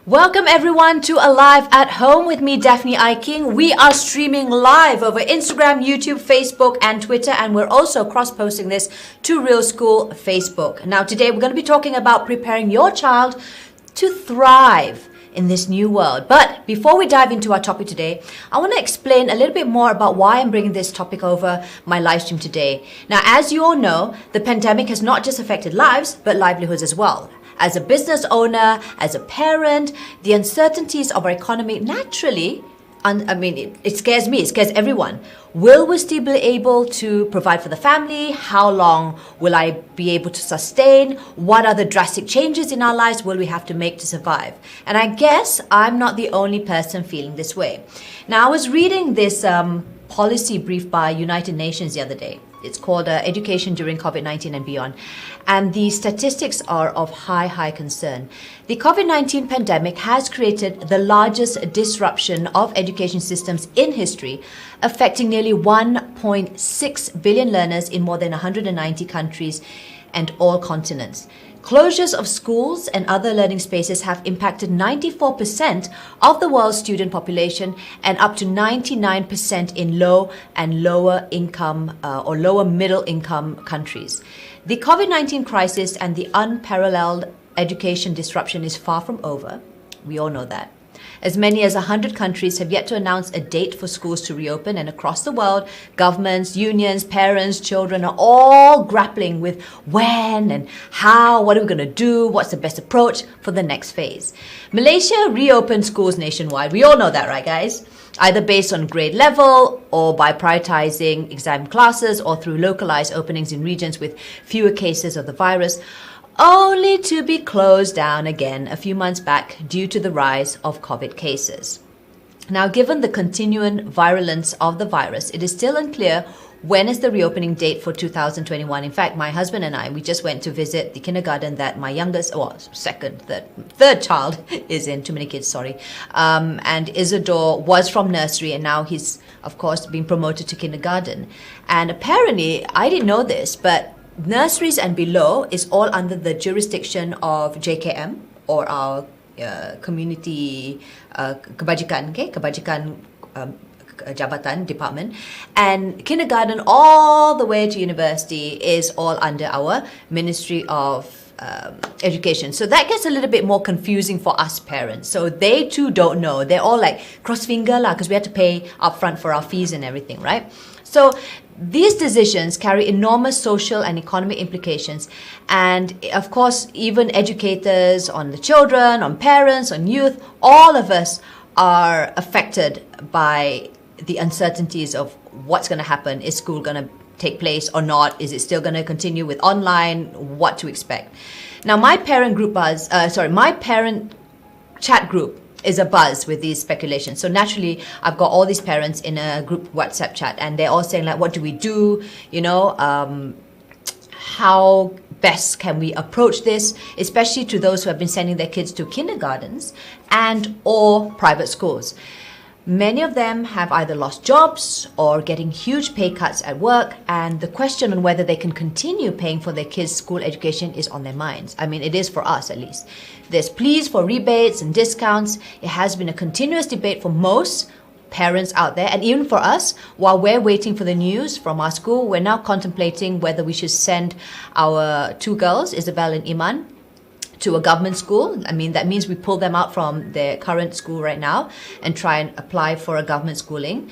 Welcome everyone to Alive at Home with me, Daphne Iking. We are streaming live over Instagram, YouTube, Facebook and Twitter, and we're also cross-posting this to R.E.A.L School Facebook. Now today we're going to be talking about preparing your child to thrive in this new world. But before we dive into our topic today, I want to explain a little bit more about why I'm bringing this topic over my live stream today. Now, as you all know, the pandemic has not just affected lives, but livelihoods as well. As a business owner, as a parent, the uncertainties of our economy naturally, it scares me, it scares everyone. Will we still be able to provide for the family? How long will I be able to sustain? What are the drastic changes in our lives will we have to make to survive? And I guess I'm not the only person feeling this way. Now, I was reading this policy brief by United Nations the other day. It's called Education During COVID-19 and Beyond. And the statistics are of high concern. The COVID-19 pandemic has created the largest disruption of education systems in history, affecting nearly 1.6 billion learners in more than 190 countries and all continents. Closures of schools and other learning spaces have impacted 94% of the world's student population and up to 99% in low and lower income or lower middle income countries. The COVID-19 crisis and the unparalleled education disruption is far from over. We all know that. As many as 100 countries have yet to announce a date for schools to reopen, and across the world, governments, unions, parents, children are all grappling with when and how, what are we going to do, what's the best approach for the next phase. Malaysia reopened schools nationwide. We all know that, right, guys? Either based on grade level or by prioritizing exam classes or through localized openings in regions with fewer cases of the virus, only to be closed down again a few months back due to the rise of COVID cases. Now, given the continuing virulence of the virus, it is still unclear when is the reopening date for 2021. In fact, my husband and I, we just went to visit the kindergarten that my third child is in. Too many kids, sorry. And Isidore was from nursery and now he's, of course, being promoted to kindergarten. And apparently, I didn't know this, but nurseries and below is all under the jurisdiction of JKM or our community kebajikan, jabatan department, and kindergarten all the way to university is all under our Ministry of Education. So that gets a little bit more confusing for us parents. So they too don't know. They're all like cross finger lah, because we have to pay upfront for our fees and everything, right? So these decisions carry enormous social and economic implications, and of course even educators, on the children, on parents, on youth, all of us are affected by the uncertainties of what's going to happen. Is school going to take place or not? Is it still going to continue with online? What to expect? Now, my parent chat group is a buzz with these speculations. So naturally, I've got all these parents in a group WhatsApp chat, and they're all saying like, what do we do? You know, how best can we approach this, especially to those who have been sending their kids to kindergartens and or private schools. Many of them have either lost jobs or getting huge pay cuts at work, and the question on whether they can continue paying for their kids' school education is on their minds. I mean, it is for us at least. There's pleas for rebates and discounts. It has been a continuous debate for most parents out there, and even for us, while we're waiting for the news from our school, we're now contemplating whether we should send our two girls, Isabel and Iman, to a government school. I mean, that means we pull them out from their current school right now and try and apply for a government schooling.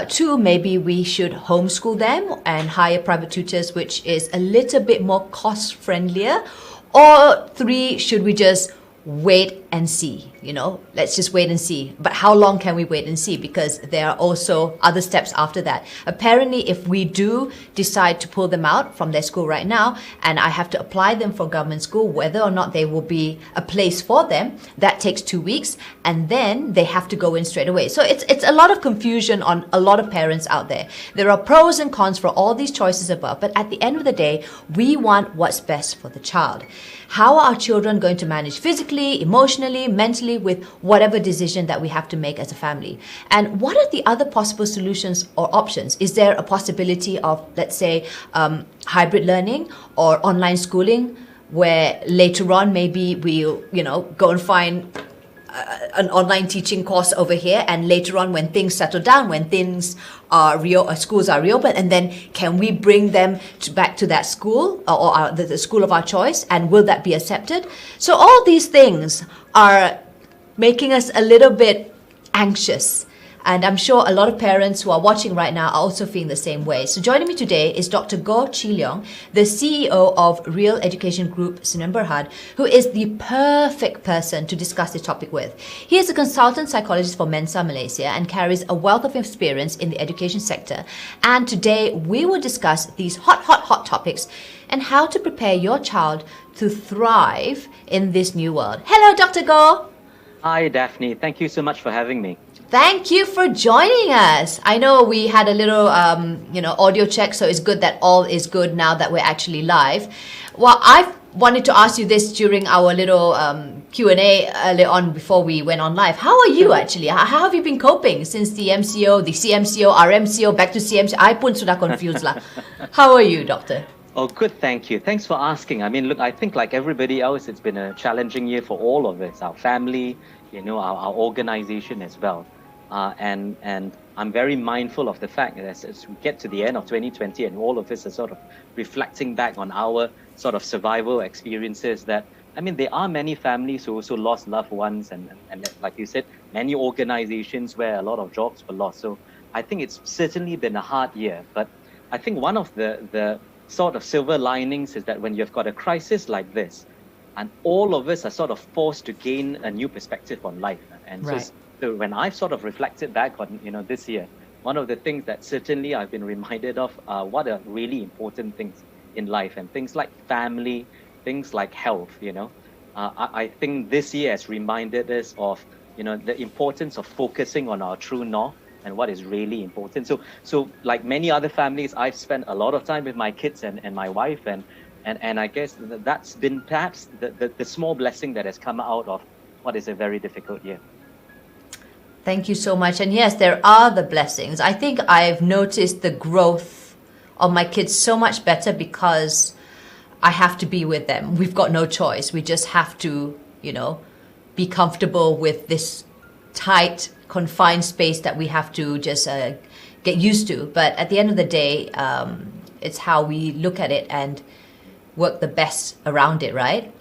Two, maybe we should homeschool them and hire private tutors, which is a little bit more cost friendlier. Or three, should we just wait and see? Let's just wait and see. But how long can we wait and see? Because there are also other steps after that. Apparently, if we do decide to pull them out from their school right now, and I have to apply them for government school, whether or not there will be a place for them, that takes 2 weeks, and then they have to go in straight away. So it's a lot of confusion on a lot of parents out there. There are pros and cons for all these choices above, but at the end of the day, we want what's best for the child. How are our children going to manage physically, emotionally, mentally with whatever decision that we have to make as a family? And what are the other possible solutions or options? Is there a possibility of, let's say, hybrid learning or online schooling, where later on maybe we'll, go and find an online teaching course over here, and later on when things settle down, when things are schools are reopened, and then can we bring them back to that school or the school of our choice, and will that be accepted? So all these things are making us a little bit anxious. And I'm sure a lot of parents who are watching right now are also feeling the same way. So joining me today is Dr. Goh Chee Leong, the CEO of R.E.A.L Education Group, Sdn Bhd, who is the perfect person to discuss this topic with. He is a consultant psychologist for MENSA Malaysia and carries a wealth of experience in the education sector. And today we will discuss these hot topics and how to prepare your child to thrive in this new world. Hello, Dr. Goh. Hi, Daphne. Thank you so much for having me. Thank you for joining us. I know we had a little, audio check, so it's good that all is good now that we're actually live. Well, I wanted to ask you this during our little Q&A earlier on before we went on live. How are you actually? How have you been coping since the MCO, the CMCO, RMCO, back to CMCO? I pun sudah confused lah. How are you, doctor? Oh, good. Thank you. Thanks for asking. I mean, look, I think like everybody else, it's been a challenging year for all of us, our family, our organization as well. And I'm very mindful of the fact that as we get to the end of 2020 and all of us are sort of reflecting back on our sort of survival experiences, that, I mean, there are many families who also lost loved ones and like you said, many organizations where a lot of jobs were lost. So I think it's certainly been a hard year. But I think one of the sort of silver linings is that when you've got a crisis like this, and all of us are sort of forced to gain a new perspective on life. And right. So when I've sort of reflected back on, this year, one of the things that certainly I've been reminded of are what are really important things in life, and things like family, things like health, I think this year has reminded us of, the importance of focusing on our true north and what is really important. So like many other families, I've spent a lot of time with my kids and my wife, and I guess that's been perhaps the small blessing that has come out of what is a very difficult year. Thank you so much. And yes, there are the blessings. I think I've noticed the growth of my kids so much better because I have to be with them. We've got no choice. We just have to, be comfortable with this tight, confined space that we have to just get used to. But at the end of the day, it's how we look at it and work the best around it, right?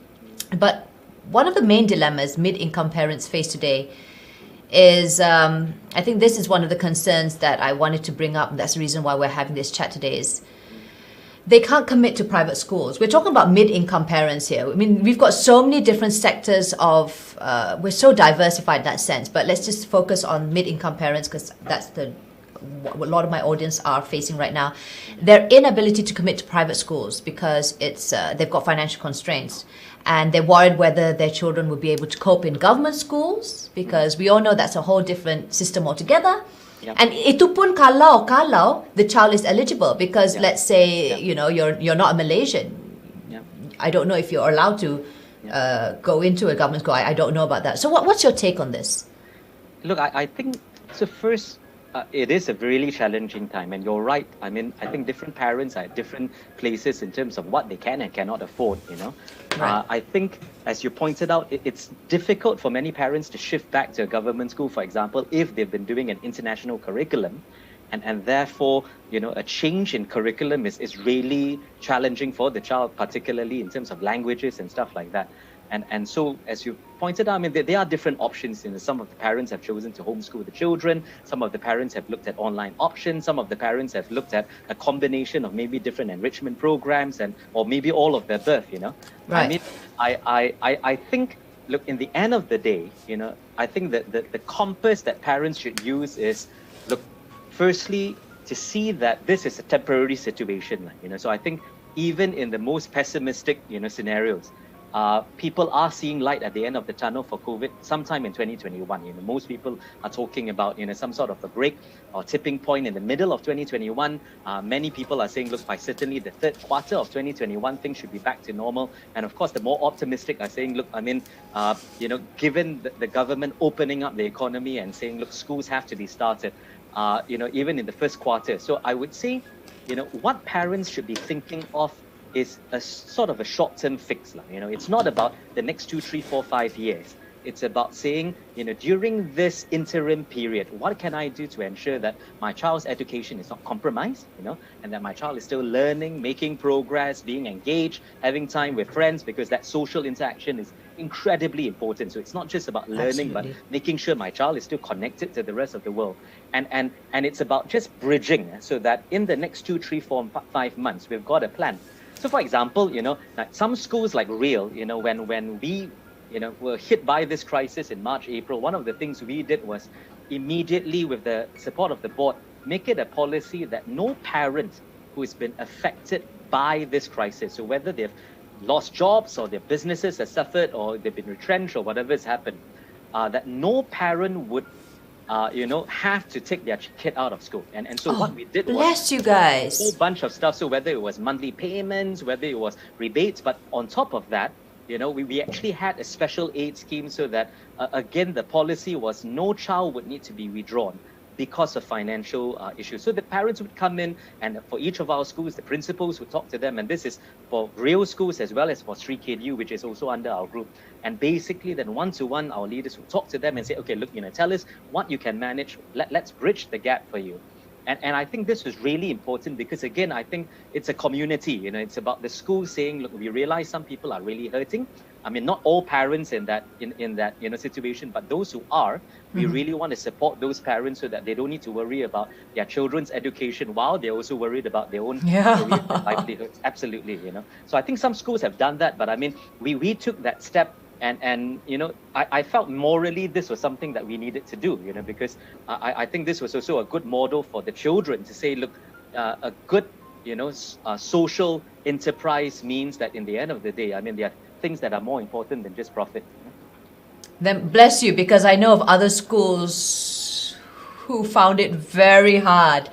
But one of the main dilemmas mid-income parents face today is, I think this is one of the concerns that I wanted to bring up, and that's the reason why we're having this chat today, is they can't commit to private schools. We're talking about mid-income parents here. I mean, we've got so many different sectors of, we're so diversified in that sense, but let's just focus on mid-income parents because that's what a lot of my audience are facing right now. Their inability to commit to private schools because they've got financial constraints. And they're worried whether their children will be able to cope in government schools, because we all know that's a whole different system altogether. Yep. And itu pun kalau the child is eligible, because Yep. let's say Yep. you're not a Malaysian. Yep. I don't know if you're allowed to go into a government school. I don't know about that. So what's your take on this? Look, I think so. First, it is a really challenging time, and you're right. I mean, I think different parents are at different places in terms of what they can and cannot afford, Right. I think, as you pointed out, it's difficult for many parents to shift back to a government school, for example, if they've been doing an international curriculum. And therefore, a change in curriculum is really challenging for the child, particularly in terms of languages and stuff like that. And so, as you pointed out, I mean, there are different options. Some of the parents have chosen to homeschool the children. Some of the parents have looked at online options. Some of the parents have looked at a combination of maybe different enrichment programs or maybe all of the above, Right. I mean, I think, look, in the end of the day, I think that the compass that parents should use is, look, firstly, to see that this is a temporary situation, So I think even in the most pessimistic, scenarios, people are seeing light at the end of the tunnel for COVID sometime in 2021. Most people are talking about, some sort of a break or tipping point in the middle of 2021. Many people are saying, look, by certainly the third quarter of 2021, things should be back to normal. And of course, the more optimistic are saying, look, I mean, given the government opening up the economy and saying, look, schools have to be started, even in the first quarter. So I would say, what parents should be thinking of is a sort of a short-term fix. It's not about the next 2, 3, 4, 5 years. It's about saying, during this interim period, what can I do to ensure that my child's education is not compromised, and that my child is still learning, making progress, being engaged, having time with friends, because that social interaction is incredibly important. So it's not just about learning, Absolutely. but making sure my child is still connected to the rest of the world. And it's about just bridging so that in the next 2, 3, 4, 5 months, we've got a plan. So, for example, like some schools like R.E.A.L, when we, were hit by this crisis in March, April, one of the things we did was immediately, with the support of the board, make it a policy that no parent who has been affected by this crisis, so whether they've lost jobs or their businesses have suffered or they've been retrenched or whatever has happened, that no parent would have to take their kid out of school. And so what we did was Bless you guys. a whole bunch of stuff. So whether it was monthly payments, whether it was rebates, but on top of that, we actually had a special aid scheme so that, again, the policy was no child would need to be withdrawn because of financial issues. So the parents would come in, and for each of our schools, the principals would talk to them. And this is for R.E.A.L schools as well as for Sri KDU, which is also under our group. And basically, then one-to-one, our leaders would talk to them and say, okay, look, tell us what you can manage. Let's bridge the gap for you. And I think this was really important because, again, I think it's a community. It's about the school saying, look, we realize some people are really hurting. I mean, not all parents in that situation, but those who are, we really want to support those parents so that they don't need to worry about their children's education while they're also worried about their own career and livelihoods. Absolutely, So I think some schools have done that, but I mean, we took that step. And I felt morally this was something that we needed to do, because I think this was also a good model for the children to say, look, a good, social enterprise means that in the end of the day, I mean, there are things that are more important than just profit. Then bless you, because I know of other schools who found it very hard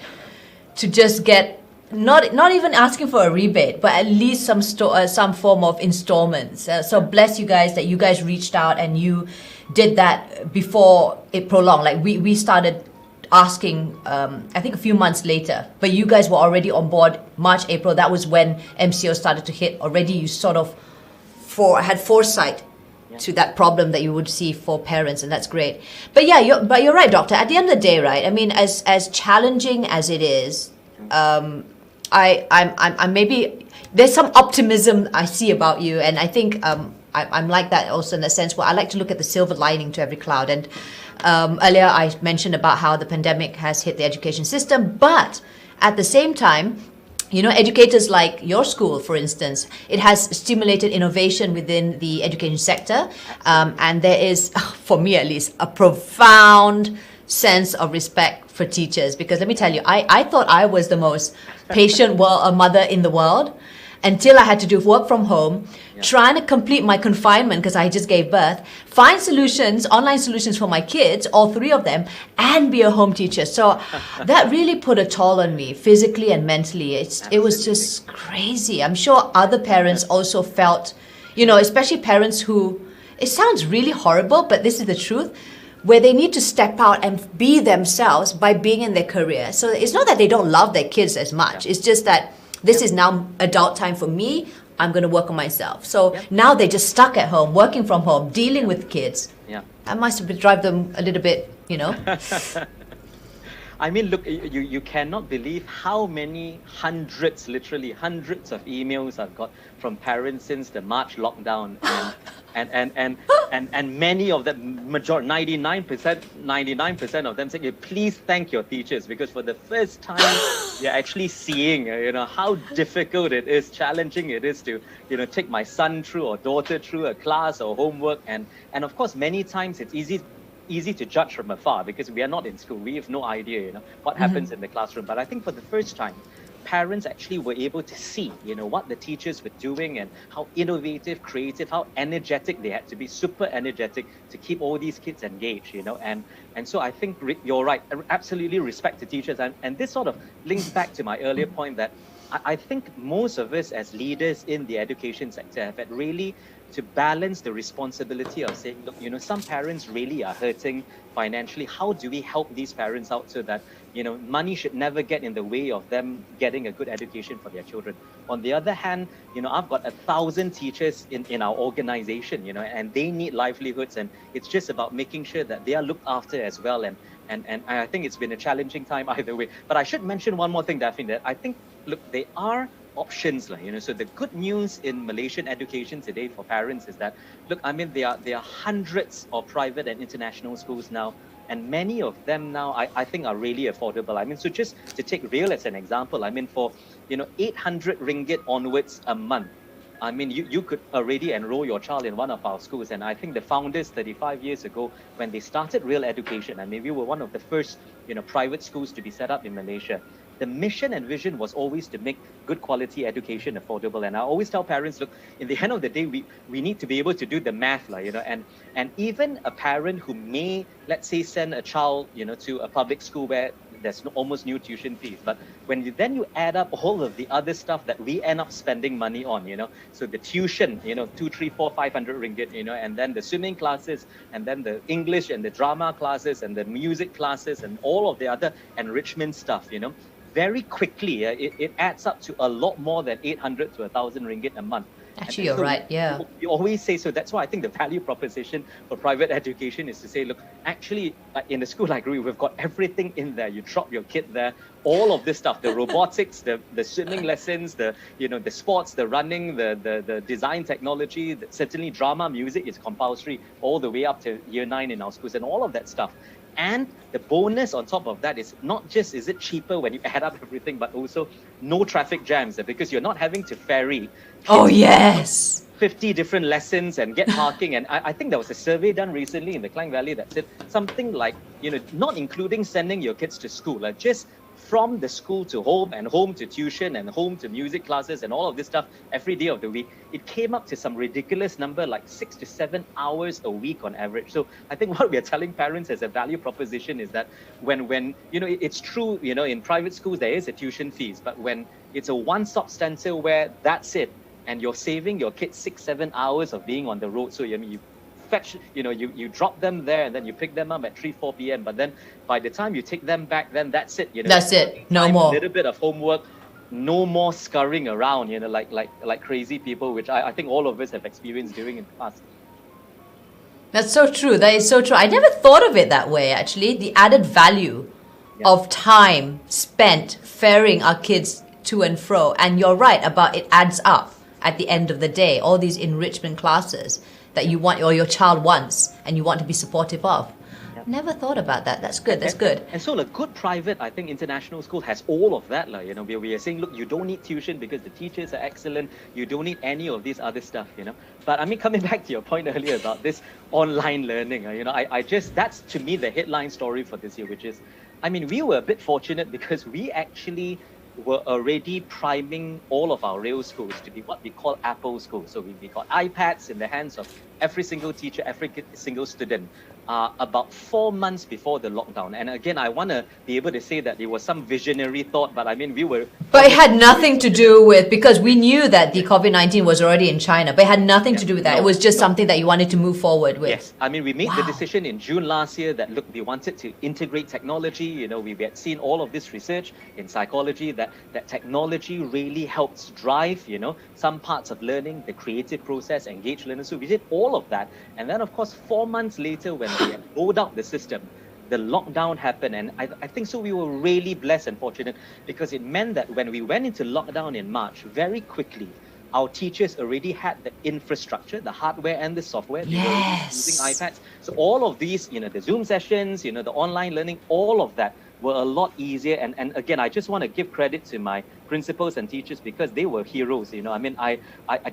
to just get not even asking for a rebate, but at least some form of installments. So bless you guys that you guys reached out and you did that before it prolonged. Like we started asking, I think a few months later, but you guys were already on board March, April. That was when MCO started to hit. Already you sort of had foresight to that problem that you would see for parents, and that's great. But yeah, you're right, Doctor. At the end of the day, right? I mean, as challenging as it is, I'm maybe there's some optimism I see about you, and I think I'm like that also in the sense where I like to look at the silver lining to every cloud. And earlier I mentioned about how the pandemic has hit the education system, but at the same time, educators like your school, for instance, it has stimulated innovation within the education sector, and there is, for me at least, a profound sense of respect for teachers, because let me tell you, I thought I was the most patient mother in the world until I had to do work from home, trying to complete my confinement because I just gave birth, find solutions, online solutions for my kids, all 3 of them, and be a home teacher. So that really put a toll on me physically and mentally. It was just crazy. I'm sure other parents also felt, especially parents who, it sounds really horrible, but this is the truth, where they need to step out and be themselves by being in their career. So it's not that they don't love their kids as much. It's just that this is now adult time for me. I'm going to work on myself. So now they're just stuck at home, working from home, dealing with kids. That must drive them a little bit, I mean, look, you cannot believe how many hundreds, literally hundreds of emails I've got from parents since the March lockdown, and and and and many of them, majority, 99% of them saying, please thank your teachers, because for the first time you're actually seeing, how difficult it is, challenging it is to, take my son through or daughter through a class or homework, and of course many times it's easy to judge from afar because we are not in school. We have no idea, what happens in the classroom. But I think for the first time, parents actually were able to see, what the teachers were doing and how innovative, creative, how energetic they had to be, super energetic to keep all these kids engaged, and so I think you're right, absolutely respect to teachers. And this sort of links back to my earlier point that I think most of us as leaders in the education sector have had really to balance the responsibility of saying, look, some parents really are hurting financially. How do we help these parents out so that, money should never get in the way of them getting a good education for their children? On the other hand, I've got 1,000 teachers in our organization, and they need livelihoods, and it's just about making sure that they are looked after as well. And I think it's been a challenging time either way. But I should mention one more thing, Daphne, that I think, look, there are options, so the good news in Malaysian education today for parents is that, look, I mean, there are hundreds of private and international schools now, and many of them now I think are really affordable. I mean, so just to take R.E.A.L as an example, I mean, for 800 ringgit onwards a month, I mean, you could already enroll your child in one of our schools. And I think the founders 35 years ago, when they started R.E.A.L Education, I mean, we were one of the first, private schools to be set up in Malaysia. The mission and vision was always to make good quality education affordable. And I always tell parents, look, in the end of the day, we need to be able to do the math, and even a parent who may, let's say, send a child, to a public school where there's almost no tuition fees. But when you add up all of the other stuff that we end up spending money on, so the tuition, 2, 3, 4, 500 ringgit, and then the swimming classes, and then the English and the drama classes and the music classes and all of the other enrichment stuff, very quickly, it adds up to a lot more than 800 to 1,000 ringgit a month. Actually, you're right, yeah. You always say, so that's why I think the value proposition for private education is to say, look, actually, in the school I agree, we've got everything in there. You drop your kid there, all of this stuff, the robotics, the swimming lessons, the sports, the running, the design technology, certainly drama, music is compulsory all the way up to year 9 in our schools, and all of that stuff. And the bonus on top of that is not just is it cheaper when you add up everything, but also no traffic jams, because you're not having to ferry. Oh, yes. 50 different lessons and get parking. And I think there was a survey done recently in the Klang Valley that said something like, not including sending your kids to school, just from the school to home and home to tuition and home to music classes and all of this stuff every day of the week, it came up to some ridiculous number like 6 to 7 hours a week on average. So I think what we are telling parents as a value proposition is that when it's true, in private schools there is a tuition fees, but when it's a one-stop center where that's it, and you're saving your kids 6-7 hours of being on the road. So you fetch, you drop them there and then you pick them up at 3-4 p.m. But then by the time you take them back, then that's it. That's it. No more. A little bit of homework, no more scurrying around, like crazy people, which I think all of us have experienced during in the past. That's so true. That is so true. I never thought of it that way, actually. The added value of time spent ferrying our kids to and fro. And you're right about it adds up at the end of the day. All these enrichment classes that you want, or your child wants, and you want to be supportive of. Never thought about that. That's good. That's good. And so a good private, I think, international school has all of that. We are saying, look, you don't need tuition because the teachers are excellent. You don't need any of this other stuff, But I mean, coming back to your point earlier about this online learning, I just, that's to me the headline story for this year, which is, I mean, we were a bit fortunate because we actually were already priming all of our R.E.A.L schools to be what we call Apple schools. So we got iPads in the hands of every single teacher, every single student, about 4 months before the lockdown. And again, I want to be able to say that it was some visionary thought, but I mean, we were... But it had nothing to do with, because we knew that the COVID-19 was already in China, but it had nothing to do with that. It was just something that you wanted to move forward with. Yes, I mean, we made the decision in June last year that, look, we wanted to integrate technology. We had seen all of this research in psychology that technology really helps drive, some parts of learning, the creative process, engage learners. So we did all of that. And then, of course, 4 months later, when we had rolled out the system, the lockdown happened, and I think so we were really blessed and fortunate, because it meant that when we went into lockdown in March, very quickly, our teachers already had the infrastructure, the hardware and the software. They were already using iPads. So all of these, the Zoom sessions, the online learning, all of that were a lot easier. And again, I just want to give credit to my principals and teachers, because they were heroes. I mean, I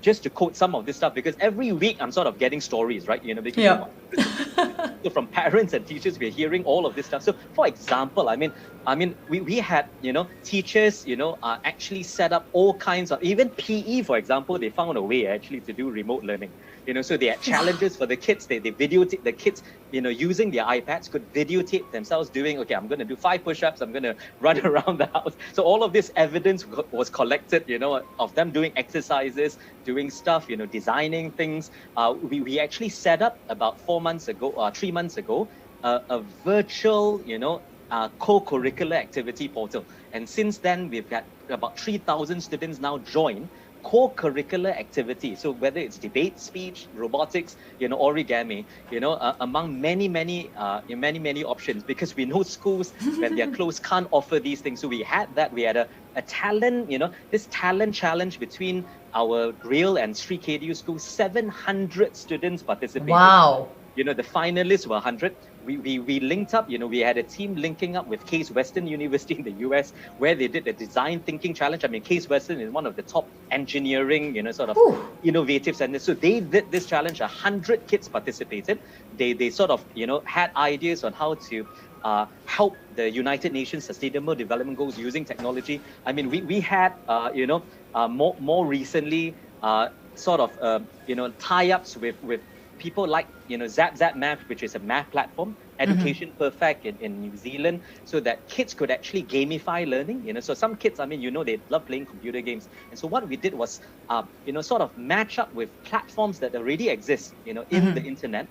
just to quote some of this stuff, because every week I'm sort of getting stories, right? Because so from parents and teachers, we're hearing all of this stuff. So for example, I mean, we had, teachers, actually set up all kinds of, even PE, for example, they found a way actually to do remote learning. So they had challenges for the kids. They videotape the kids, using their iPads, could videotape themselves doing, okay, I'm going to do 5 push-ups, I'm going to run around the house. So all of this evidence was collected, of them doing exercises, doing stuff, designing things. We actually set up about 3 months ago, a virtual, co-curricular activity portal. And since then, we've got about 3,000 students now join co-curricular activity. So whether it's debate, speech, robotics, origami, among many options, because we know schools when they're closed can't offer these things. So we had a talent, this talent challenge between our R.E.A.L and Sri KDU schools. 700 students participated. Wow. The finalists were 100. We linked up, we had a team linking up with Case Western University in the US, where they did the design thinking challenge. I mean, Case Western is one of the top engineering, sort of innovative centers. So they did this challenge. 100 kids participated. They sort of, had ideas on how to help the United Nations Sustainable Development Goals using technology. I mean, we had, more recently, sort of, tie-ups with people like, Zap Math, which is a math platform, Education Perfect in New Zealand, so that kids could actually gamify learning. So some kids, I mean, they love playing computer games. And so what we did was, sort of match up with platforms that already exist, in the internet,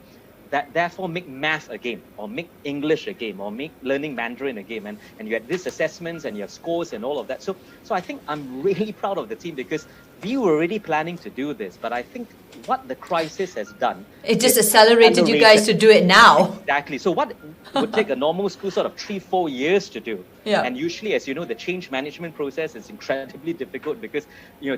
that therefore make math a game, or make English a game, or make learning Mandarin a game. And you had these assessments and you have scores and all of that. So I think I'm really proud of the team, because we were already planning to do this, but I think what the crisis has done, it just accelerated you guys to do it now. Exactly. So what would take a normal school sort of 3-4 years to do, and usually, as you know, the change management process is incredibly difficult, because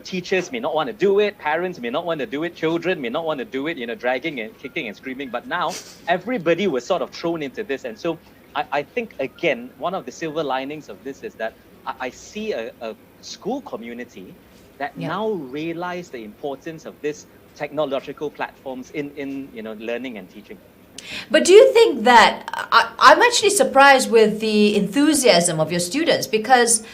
teachers may not want to do it, parents may not want to do it, children may not want to do it, dragging and kicking and screaming. But now everybody was sort of thrown into this. And so I think, again, one of the silver linings of this is that I see a school community that now realize the importance of this technological platforms in learning and teaching. But do you think that, I'm actually surprised with the enthusiasm of your students, because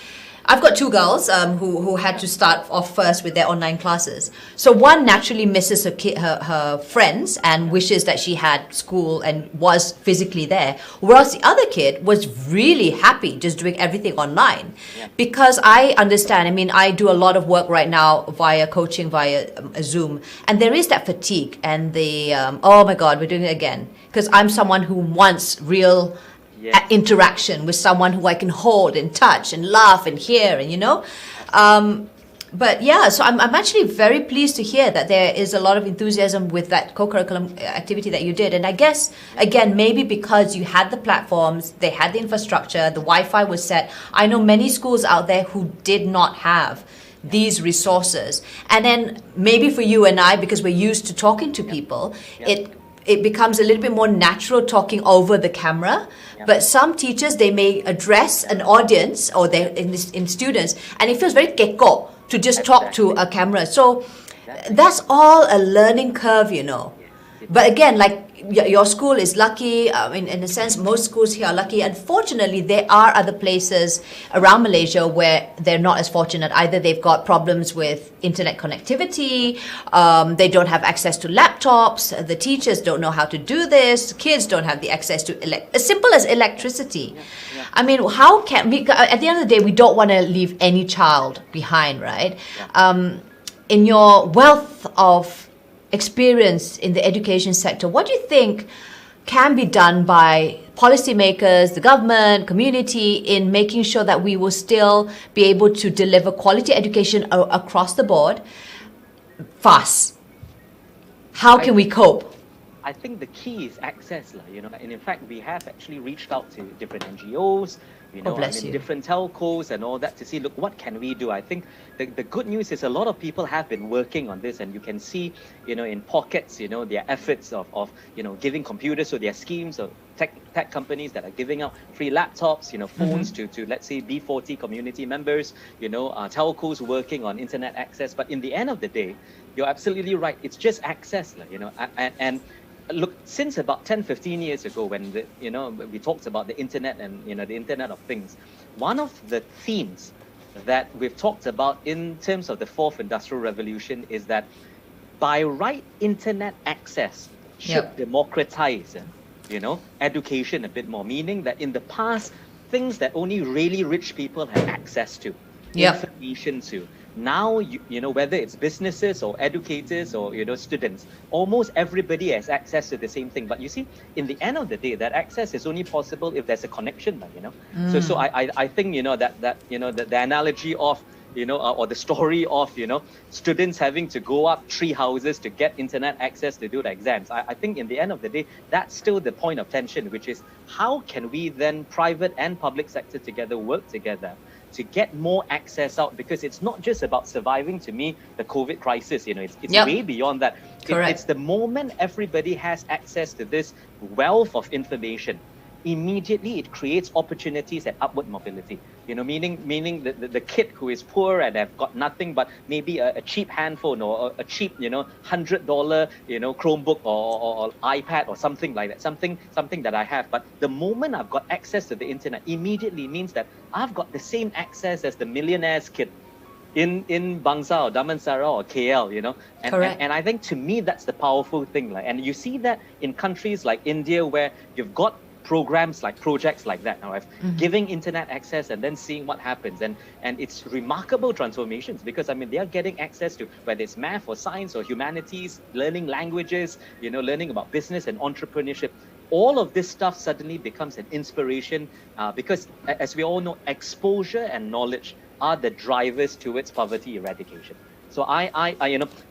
I've got 2 girls who had to start off first with their online classes. So one naturally misses her friends and wishes that she had school and was physically there, whereas the other kid was really happy just doing everything online. Because I understand, I mean, I do a lot of work right now via coaching, via Zoom, and there is that fatigue and the, oh my God, we're doing it again. Because I'm someone who wants real interaction with someone who I can hold and touch and laugh and hear, and but yeah, so I'm actually very pleased to hear that there is a lot of enthusiasm with that co-curriculum activity that you did. And I guess, again, maybe because you had the platforms, they had the infrastructure, the Wi-Fi was set. I know many schools out there who did not have these resources. And then maybe for you and I, because we're used to talking to people, it becomes a little bit more natural talking over the camera. But some teachers, they may address an audience or they're in students, and it feels very kekok to just talk to a camera. So that's all a learning curve, But again, like your school is lucky. I mean, in a sense, most schools here are lucky. Unfortunately, there are other places around Malaysia where they're not as fortunate. Either they've got problems with internet connectivity, they don't have access to laptops, the teachers don't know how to do this, kids don't have the access to as simple as electricity. I mean, how can we, at the end of the day, we don't want to leave any child behind, right? In your wealth of experience in the education sector, what do you think can be done by policymakers, the government, community, in making sure that we will still be able to deliver quality education across the board fast? How can we cope? I think the key is access, and in fact, we have actually reached out to different NGOs, Oh, bless you. different telcos and all that to see, look, what can we do? I think the good news is a lot of people have been working on this, and you can see, in pockets, their efforts of giving computers to their schemes, or tech companies that are giving out free laptops, phones to let's say B40 community members, telcos working on internet access. But in the end of the day, you're absolutely right. It's just access, and look, since about 10-15 years ago, when we talked about the internet and the Internet of Things, one of the themes that we've talked about in terms of the fourth industrial revolution is that by right internet access should democratize education a bit more, meaning that in the past, things that only really rich people had access to, information to. Now, whether it's businesses or educators or, students, almost everybody has access to the same thing. But you see, in the end of the day, that access is only possible if there's a connection, So I think, that the analogy of, or the story of, students having to go up tree houses to get internet access to do the exams. I think in the end of the day, that's still the point of tension, which is how can we then, private and public sector together, work together to get more access out, because it's not just about surviving, to me, the COVID crisis, it's way beyond that. It's the moment everybody has access to this wealth of information, immediately it creates opportunities and upward mobility, meaning the kid who is poor and have got nothing but maybe a cheap handphone or a cheap, $100, Chromebook or iPad or something like that, something that I have. But the moment I've got access to the internet, immediately means that I've got the same access as the millionaire's kid in Bangsa or Damansara or KL, and I think to me that's the powerful thing, and you see that in countries like India, where you've got projects like that now, giving internet access and then seeing what happens, and it's remarkable transformations, because they are getting access to, whether it's math or science or humanities, learning languages, learning about business and entrepreneurship. All of this stuff suddenly becomes an inspiration, because as we all know, exposure and knowledge are the drivers towards poverty eradication. So I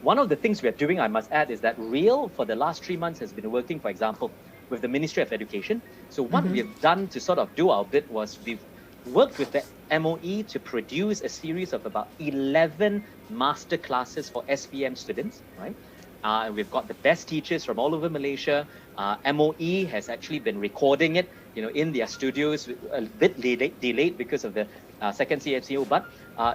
one of the things we are doing, I must add, is that R.E.A.L for the last 3 months has been working, for example, with the Ministry of Education. So what we've done to sort of do our bit was we've worked with the MOE to produce a series of about 11 master classes for SPM students, right? We've got the best teachers from all over Malaysia. MOE has actually been recording it, in their studios, a bit delayed because of the second CFCO. But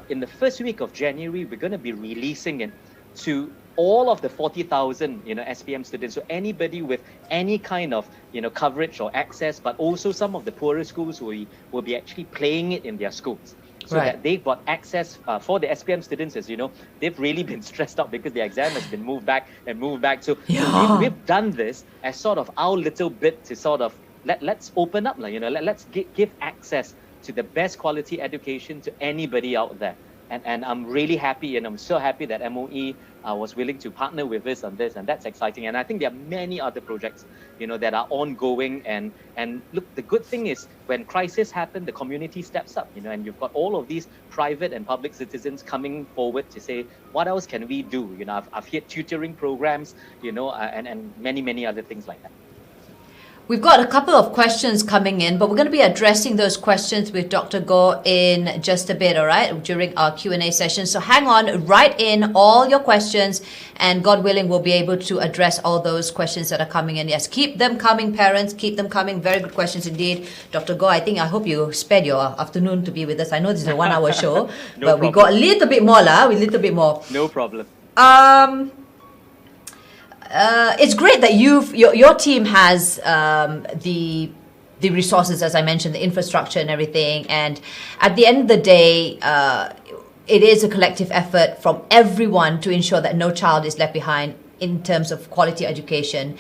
in the first week of January, we're going to be releasing it to all of the 40,000, SPM students. So anybody with any kind of, coverage or access, but also some of the poorer schools will be actually playing it in their schools. So that they've got access for the SPM students, as you know, they've really been stressed out because the exam has been moved back. So we've done this as sort of our little bit to sort of let's open up, let's give access to the best quality education to anybody out there. And I'm really happy, and I'm so happy that MOE was willing to partner with us on this, and that's exciting. And I think there are many other projects, that are ongoing. And look, the good thing is when crisis happen, the community steps up, and you've got all of these private and public citizens coming forward to say, what else can we do? I've hit tutoring programs, and many other things like that. We've got a couple of questions coming in, but we're going to be addressing those questions with Dr. Goh in just a bit, all right, during our Q&A session. So hang on, write in all your questions, and God willing, we'll be able to address all those questions that are coming in. Yes, keep them coming, parents, keep them coming. Very good questions indeed. Dr. Goh, I hope you spared your afternoon to be with us. I know this is a 1 hour show, but we got a little bit more, No problem. It's great that your team has the resources, as I mentioned, the infrastructure and everything. And at the end of the day, it is a collective effort from everyone to ensure that no child is left behind in terms of quality education.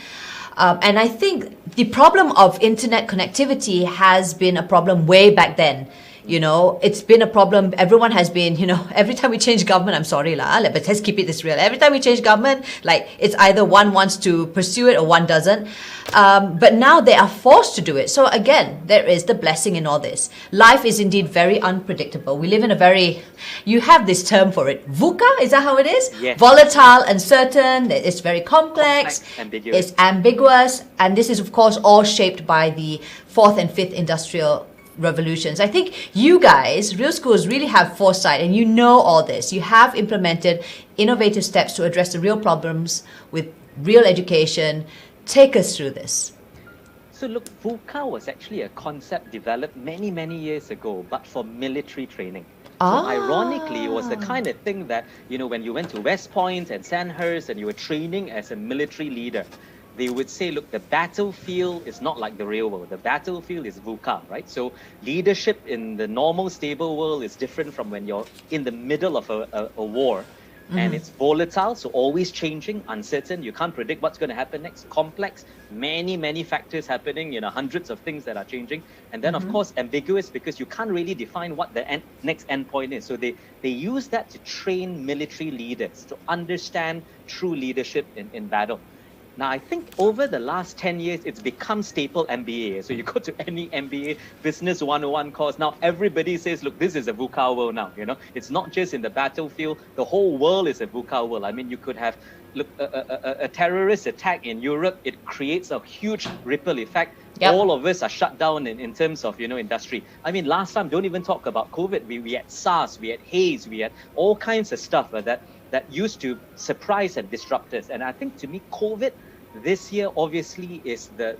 And I think the problem of internet connectivity has been a problem way back then. You know, it's been a problem. Everyone has been, you know, every time we change government, I'm sorry lah, but let's keep it this real. Every time we change government, like it's either one wants to pursue it or one doesn't. But now they are forced to do it. So again, there is the blessing in all this. Life is indeed very unpredictable. We live in a very, you have this term for it, VUCA, is that how it is? Yes. Volatile, uncertain, it's very complex, ambiguous. it's ambiguous, and this is of course all shaped by the fourth and fifth industrial revolutions. I think you guys, Real Schools, really have foresight and you know all this. You have implemented innovative steps to address the real problems with real education. Take us through this. So look, VUCA was actually a concept developed many, many years ago, but for military training. So ironically, it was the kind of thing that, you know, when you went to West Point and Sandhurst and you were training as a military leader, they would say, look, the battlefield is not like the real world. The battlefield is VUCA, right? So leadership in the normal, stable world is different from when you're in the middle of a war. And it's volatile, so always changing, uncertain. You can't predict what's going to happen next. Complex, many, many factors happening, you know, hundreds of things that are changing. And then, of course, ambiguous because you can't really define what the next endpoint is. So they use that to train military leaders to understand true leadership in battle. Now, I think over the last 10 years, it's become staple MBA. So you go to any MBA Business 101 course. Now, everybody says, look, this is a VUCA world now. You know, it's not just in the battlefield. The whole world is a VUCA world. I mean, you could have, look, a terrorist attack in Europe. It creates a huge ripple effect. Yep. All of us are shut down in terms of, you know, industry. I mean, last time, don't even talk about COVID. We had SARS, we had haze, we had all kinds of stuff that used to surprise and disrupt us. And I think to me, COVID this year obviously is the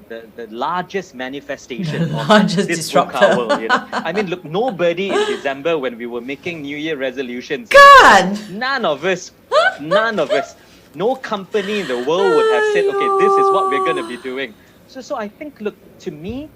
largest manifestation of this disruptor VUCA world. You know? I mean, look, nobody in December when we were making New Year resolutions, God! none of us, no company in the world would have said, okay, this is what we're going to be doing. So I think, look, to me,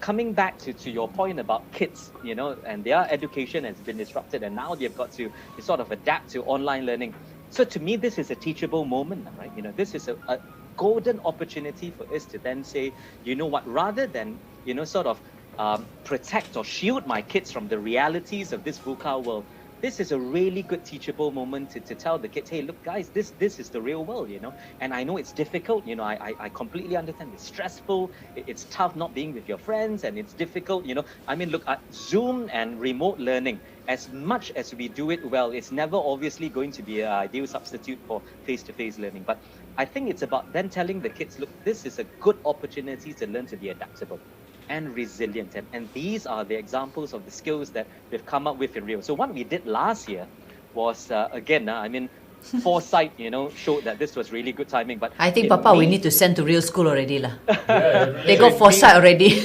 coming back to your point about kids, you know, and their education has been disrupted and now they've got to sort of adapt to online learning. So to me, this is a teachable moment, right? You know, this is a golden opportunity for us to then say, you know what, rather than, you know, sort of protect or shield my kids from the realities of this VUCA world, this is a really good teachable moment to tell the kids, hey, look, guys, this is the real world, you know, and I know it's difficult, you know, I completely understand it's stressful, it's tough not being with your friends, and it's difficult, you know. I mean, look, at Zoom and remote learning, as much as we do it well, it's never obviously going to be an ideal substitute for face-to-face learning. But I think it's about then telling the kids, look, this is a good opportunity to learn to be adaptable and resilient. And these are the examples of the skills that we've come up with in R.E.A.L. So what we did last year was, again, I mean, foresight, you know, showed that this was really good timing. But I think, Papa, we need to send to Real School already. Yeah, they got foresight already.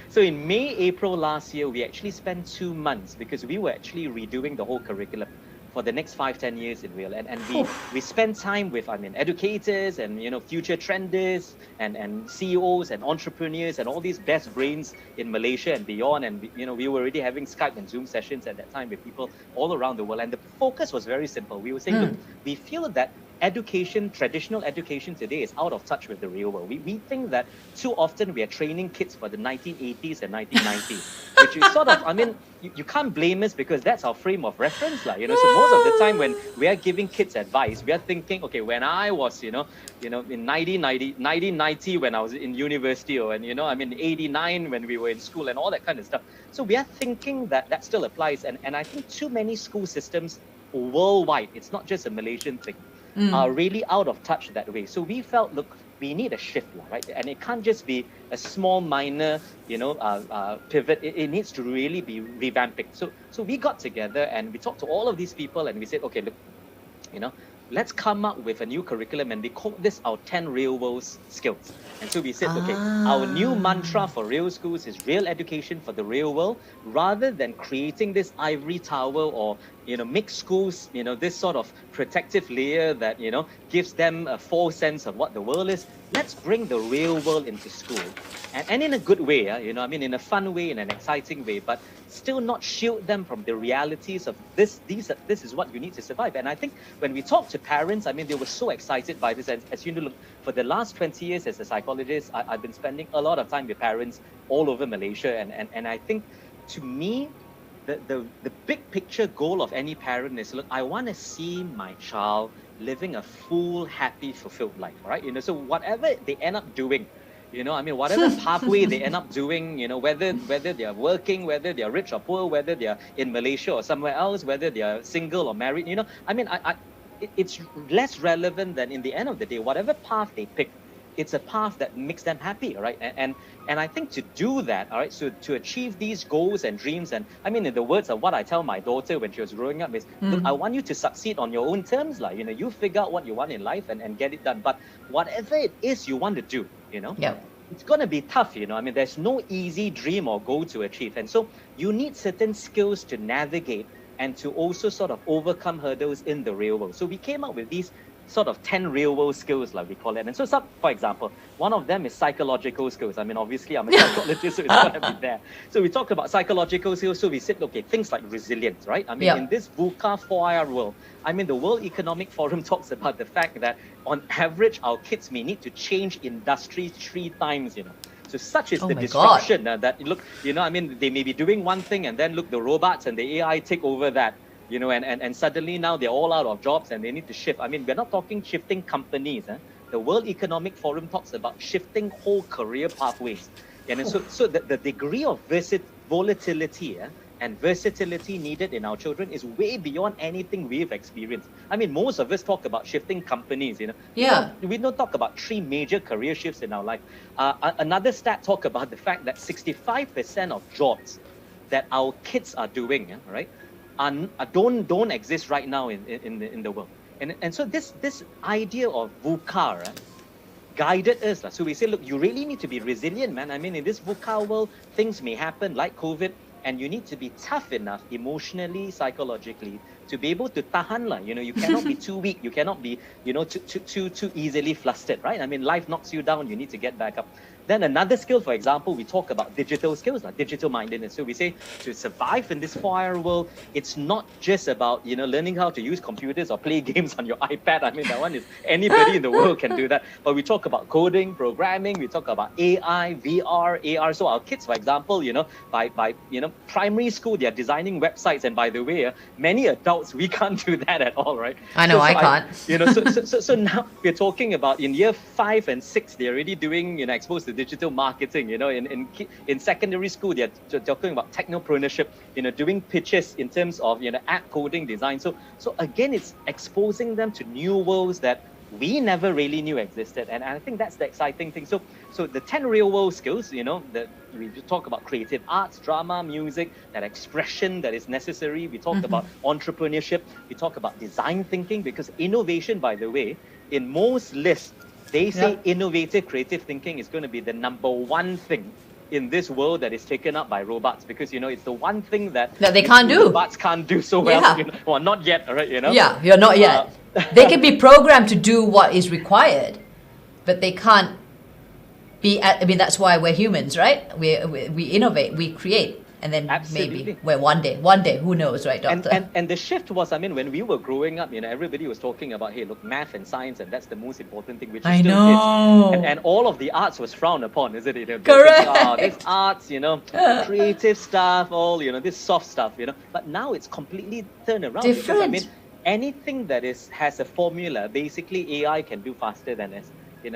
So in May, April last year, we actually spent 2 months because we were actually redoing the whole curriculum for the next 5-10 years in R.E.A.L. And we spent time with, I mean, educators and, you know, future trenders and CEOs and entrepreneurs and all these best brains in Malaysia and beyond. And, you know, we were already having Skype and Zoom sessions at that time with people all around the world. And the focus was very simple. We were saying, look, we feel that education, traditional education today is out of touch with the real world. We think that too often we are training kids for the 1980s and 1990s, which is sort of, I mean, you can't blame us because that's our frame of reference, you know. So most of the time when we are giving kids advice, we are thinking, okay, when I was, you know, in 1990 when I was in university, or, and, you know, I mean, 89 when we were in school and all that kind of stuff. So we are thinking that still applies. And I think too many school systems worldwide, it's not just a Malaysian thing, are really out of touch that way. So we felt, look, we need a shift, right? And it can't just be a small, minor, you know, pivot. It needs to really be revamping. So we got together and we talked to all of these people and we said, okay, look, you know, let's come up with a new curriculum, and we called this our 10 real world skills. And so we said, okay, our new mantra for R.E.A.L. schools is real education for the real world, rather than creating this ivory tower or, you know, make schools, you know, this sort of protective layer that, you know, gives them a false sense of what the world is. Let's bring the real world into school, and in a good way, you know, I mean, in a fun way, in an exciting way, but still not shield them from the realities of this is what you need to survive. And I think when we talk to parents, I mean, they were so excited by this. And as you know, look, for the last 20 years as a psychologist, I've been spending a lot of time with parents all over Malaysia, and I think to me, the big picture goal of any parent is, look, I want to see my child living a full, happy, fulfilled life, right? So whatever they end up doing, whatever pathway they end up doing, whether they are working, whether they are rich or poor, whether they are in Malaysia or somewhere else, whether they are single or married, it's less relevant than, in the end of the day, whatever path they pick, it's a path that makes them happy, right? And I think to do that, all right, so to achieve these goals and dreams, and in the words of what I tell my daughter when she was growing up is, look, I want you to succeed on your own terms, like, you figure out what you want in life and get it done. But whatever it is you want to do, it's going to be tough, there's no easy dream or goal to achieve. And so you need certain skills to navigate and to also sort of overcome hurdles in the real world. So we came up with these sort of 10 real world skills, like we call it. And so for example, one of them is psychological skills. Obviously I'm a psychologist, so it's going to be there. So we talked about psychological skills. So we said, okay, things like resilience, right? In this VUCA 4IR world, the World Economic Forum talks about the fact that on average, our kids may need to change industries 3 times, So such is the disruption that, look, they may be doing one thing and then look, the robots and the AI take over that. And suddenly now they're all out of jobs and they need to shift. We're not talking shifting companies. The World Economic Forum talks about shifting whole career pathways. And so the degree of volatility and versatility needed in our children is way beyond anything we've experienced. Most of us talk about shifting companies, We don't talk about 3 major career shifts in our life. Another stat talk about the fact that 65% of jobs that our kids are doing, right, don't exist right now in the world. And so this idea of VUCA guided us. So we say, look, you really need to be resilient, man. In this VUCA world, things may happen like COVID, and you need to be tough enough emotionally, psychologically, to be able to tahan. You cannot be too weak. You cannot be, too easily flustered, right? Life knocks you down. You need to get back up. Then another skill, for example, we talk about digital skills, digital mindedness. So we say to survive in this 4IR world, it's not just about, learning how to use computers or play games on your iPad. That one is anybody in the world can do that. But we talk about coding, programming, we talk about AI, VR, AR. So our kids, for example, by primary school, they're designing websites. And by the way, many adults, we can't do that at all, right? I know, I can't. So now we're talking about in year 5 and 6, they're already doing, exposed to digital marketing. In secondary school, they're talking about technopreneurship, doing pitches in terms of, app coding design. So again, it's exposing them to new worlds that we never really knew existed. And I think that's the exciting thing. So the 10 real world skills, that we talk about creative arts, drama, music, that expression that is necessary. We talk about entrepreneurship. We talk about design thinking, because innovation, by the way, in most lists, they say innovative creative thinking is going to be the number 1 thing in this world that is taken up by robots, because it's the one thing that they can't do. Robots can't do so well. Well, not yet, right? Yeah, you're not yet. They can be programmed to do what is required, but they can't be. That's why we're humans, right? We innovate, we create. And then maybe one day, who knows, right, Doctor? And the shift was, when we were growing up, everybody was talking about, hey, look, math and science, and that's the most important thing, which is still is. And all of the arts was frowned upon, isn't it? Correct. This arts, creative stuff, all, this soft stuff, But now it's completely turned around. Different. Because, anything that has a formula, basically AI can do faster than us.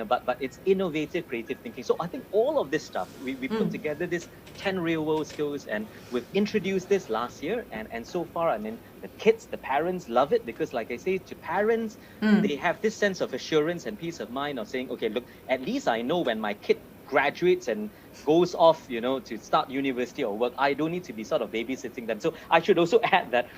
But it's innovative, creative thinking. So I think all of this stuff, we put together this 10 real world skills, and we've introduced this last year. And so far, the kids, the parents love it, because like I say, to parents, they have this sense of assurance and peace of mind of saying, okay, look, at least I know when my kid graduates and goes off, to start university or work, I don't need to be sort of babysitting them. So I should also add that,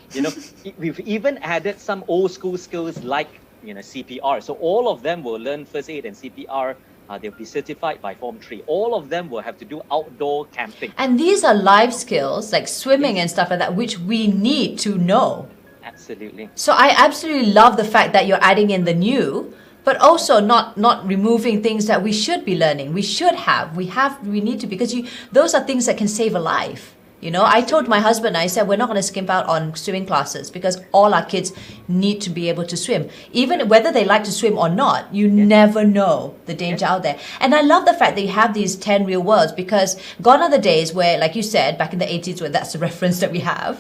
we've even added some old school skills like CPR. So all of them will learn first aid and CPR. They'll be certified by Form 3. All of them will have to do outdoor camping. And these are life skills like swimming and stuff like that, which we need to know. Absolutely. So I absolutely love the fact that you're adding in the new, but also not removing things that we should be learning. We should have. We need to, because those are things that can save a life. You know, I told my husband, I said, we're not going to skimp out on swimming classes because all our kids need to be able to swim. Even whether they like to swim or not, you never know the danger out there. And I love the fact that you have these 10 real worlds, because gone are the days where, like you said, back in the 80s, where that's the reference that we have,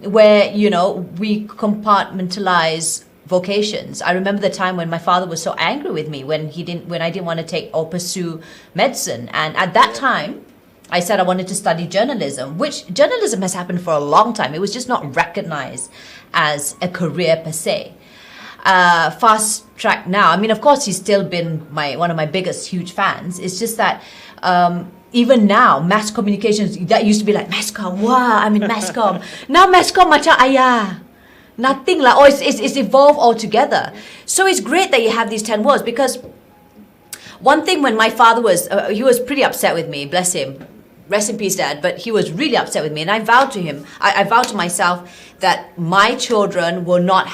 where, you know, we compartmentalize vocations. I remember the time when my father was so angry with me when I didn't want to take or pursue medicine. And at that time, I said I wanted to study journalism, which journalism has happened for a long time. It was just not recognized as a career per se. Fast track now. I mean, of course, he's still been one of my biggest, huge fans. It's just that even now, mass communications, that used to be like, mass comm, wow, I'm in mass comm. Now mass comm macam ayah. Nothing like, oh, it's evolved altogether. So it's great that you have these 10 words, because one thing when my father he was pretty upset with me, bless him. Rest in peace, Dad. But he was really upset with me, and I vowed to him, I vowed to myself that my children will not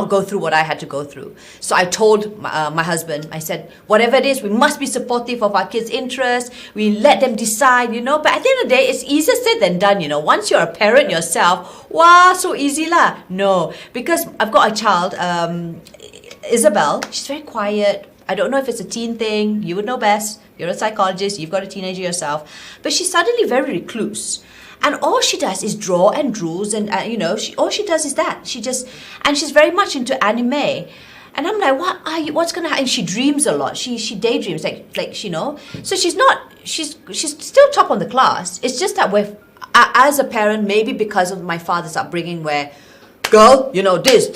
go through what I had to go through. So I told my husband, I said, whatever it is, we must be supportive of our kids' interests. We let them decide, you know. But at the end of the day, it's easier said than done, you know. Once you're a parent yourself, wow, so easy lah. No, because I've got a child, Isabel. She's very quiet. I don't know if it's a teen thing. You would know best. You're a psychologist. You've got a teenager yourself. But she's suddenly very recluse. And all she does is draw and drools. And, you know, all she does is that. And she's very much into anime. And I'm like, what's going to happen? And she dreams a lot. She daydreams, like, you know. So she's still top on the class. It's just that as a parent, maybe because of my father's upbringing, where, girl, you know, this,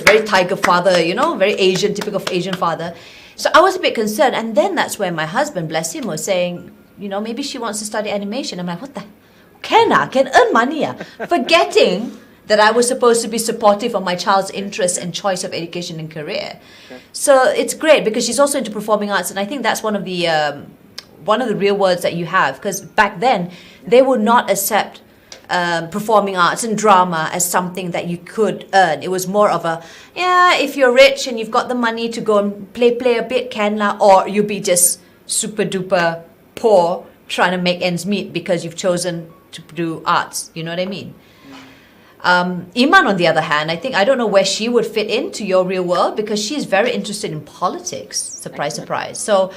very tiger father, you know, very Asian, typical Asian father. So I was a bit concerned. And then that's where my husband, bless him, was saying, you know, maybe she wants to study animation. I'm like, what the? Can earn money? Forgetting that I was supposed to be supportive of my child's interests and choice of education and career. Okay. So it's great because she's also into performing arts. And I think that's one of the real words that you have. Because back then, they would not accept performing arts and drama as something that you could earn. It was more of if you're rich and you've got the money to go and play a bit, can la, or you'll be just super duper poor trying to make ends meet because you've chosen to do arts. You know what I mean? Iman, on the other hand, I don't know where she would fit into your real world, because she's very interested in politics. Surprise, surprise. So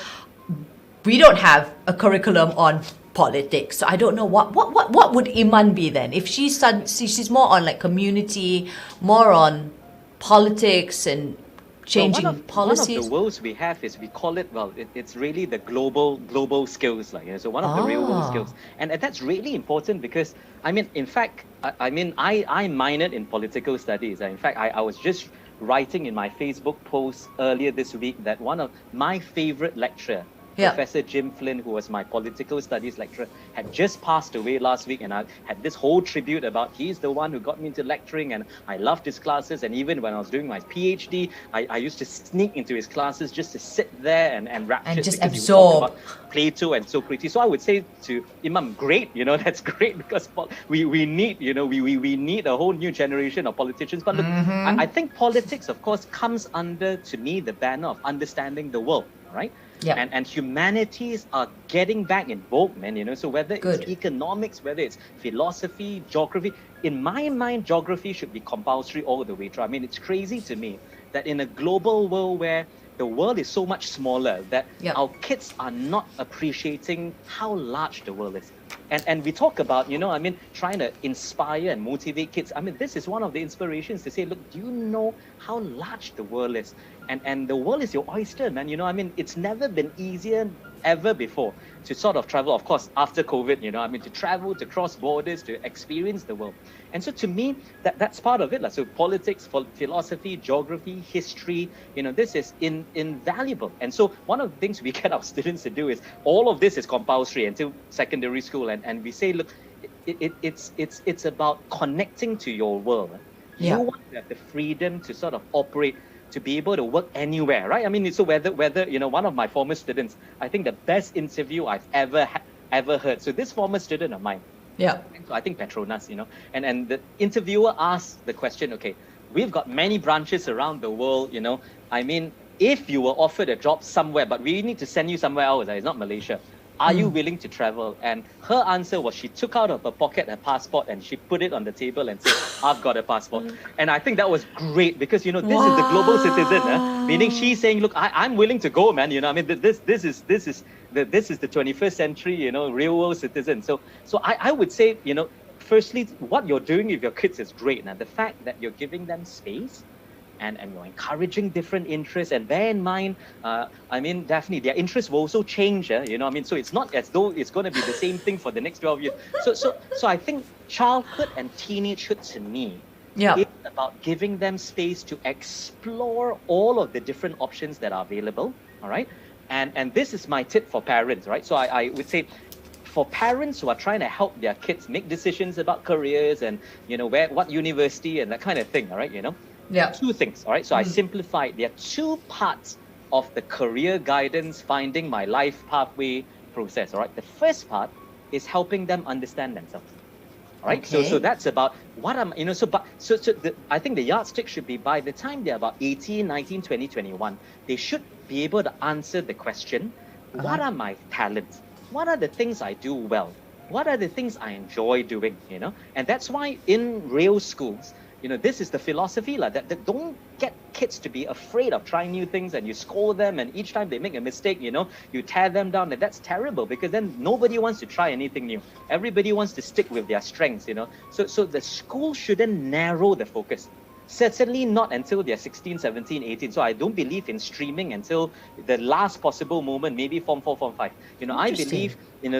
we don't have a curriculum on politics. So I don't know what would Iman be then? If she's more on like community, more on politics and changing policies. One of the worlds we have is, we call it, it's really the global skills, like, you know, so one of the real world skills, and that's really important because I mean, in fact, I minored in political studies. In fact, I was just writing in my Facebook post earlier this week that one of my favorite lecturer, Professor Jim Flynn, who was my political studies lecturer, had just passed away last week, and I had this whole tribute about he's the one who got me into lecturing, and I loved his classes. And even when I was doing my PhD, I used to sneak into his classes just to sit there and rapture and just absorb about Plato and Socrates. So I would say to Imam, great, you know, that's great, because we need, you know, we need a whole new generation of politicians. But look, I think politics, of course, comes under, to me, the banner of understanding the world, right? Yeah. And humanities are getting back in vogue, man, you know, so whether it's economics, whether it's philosophy, geography, in my mind, geography should be compulsory all the way through. I mean, it's crazy to me that in a global world where the world is so much smaller, that our kids are not appreciating how large the world is. And we talk about, you know, I mean, trying to inspire and motivate kids. I mean, this is one of the inspirations to say, look, do you know how large the world is? And the world is your oyster, man. You know, I mean, it's never been easier ever before to sort of travel, of course, after COVID, you know, I mean, to travel, to cross borders, to experience the world. And so to me, that's part of it. So politics, philosophy, geography, history, you know, this is invaluable. And so one of the things we get our students to do is, all of this is compulsory until secondary school. And we say, look, it's about connecting to your world. You want to have the freedom to sort of operate, to be able to work anywhere, right? I mean, so whether you know, one of my former students, I think the best interview I've ever heard. So this former student of mine, so I think Petronas, you know, and the interviewer asked the question, okay, we've got many branches around the world, you know, I mean, if you were offered a job somewhere, but we need to send you somewhere else, it's not Malaysia, Are you willing to travel? And her answer was she took out of her pocket her passport and she put it on the table and said, I've got a passport. And I think that was great because, this is the global citizen, meaning she's saying, look, I'm willing to go, man. I mean, this is the 21st century, real world citizen. So I would say, firstly, what you're doing with your kids is great. Now, the fact that you're giving them space and you're encouraging different interests, and bear in mind, Daphne, their interests will also change. So it's not as though it's going to be the same thing for the next 12 years. So I think childhood and teenagehood to me is about giving them space to explore all of the different options that are available. All right, and this is my tip for parents, right? So I would say, for parents who are trying to help their kids make decisions about careers and what university and that kind of thing, all right, two things, all right? So I simplified. There are two parts of the career guidance, finding my life pathway process, all right? The first part is helping them understand themselves, all right? Okay. So that's about what I'm, I think the yardstick should be by the time they're about 18, 19, 20, 21, they should be able to answer the question, what are my talents? What are the things I do well? What are the things I enjoy doing, And that's why in R.E.A.L schools, this is the philosophy that don't get kids to be afraid of trying new things, and you scold them, and each time they make a mistake, you tear them down, and that's terrible because then nobody wants to try anything new. Everybody wants to stick with their strengths, So the school shouldn't narrow the focus. Certainly not until they're 16, 17, 18. So I don't believe in streaming until the last possible moment, maybe Form 4, Form 5. I believe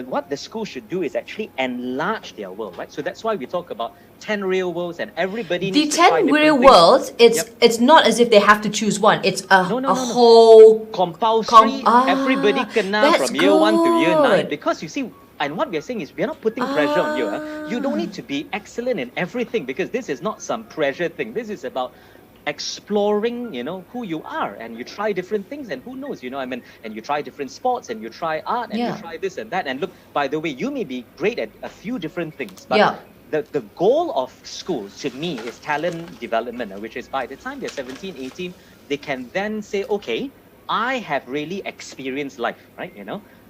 what the school should do is actually enlarge their world, right? So that's why we talk about 10 R.E.A.L worlds, and everybody The needs to try 10 different R.E.A.L things. worlds, it's not as if they have to choose one. It's a No. whole compulsory. Everybody kena from year 1 to year 9, because you see. And what we're saying is we're not putting pressure on you. You don't need to be excellent in everything, because this is not some pressure thing. This is about exploring, who you are, and you try different things, and who knows, and you try different sports, and you try art, and you try this and that. And look, by the way, you may be great at a few different things, but the goal of school to me is talent development, which is by the time they're 17, 18, they can then say, okay, I have really experienced life, right?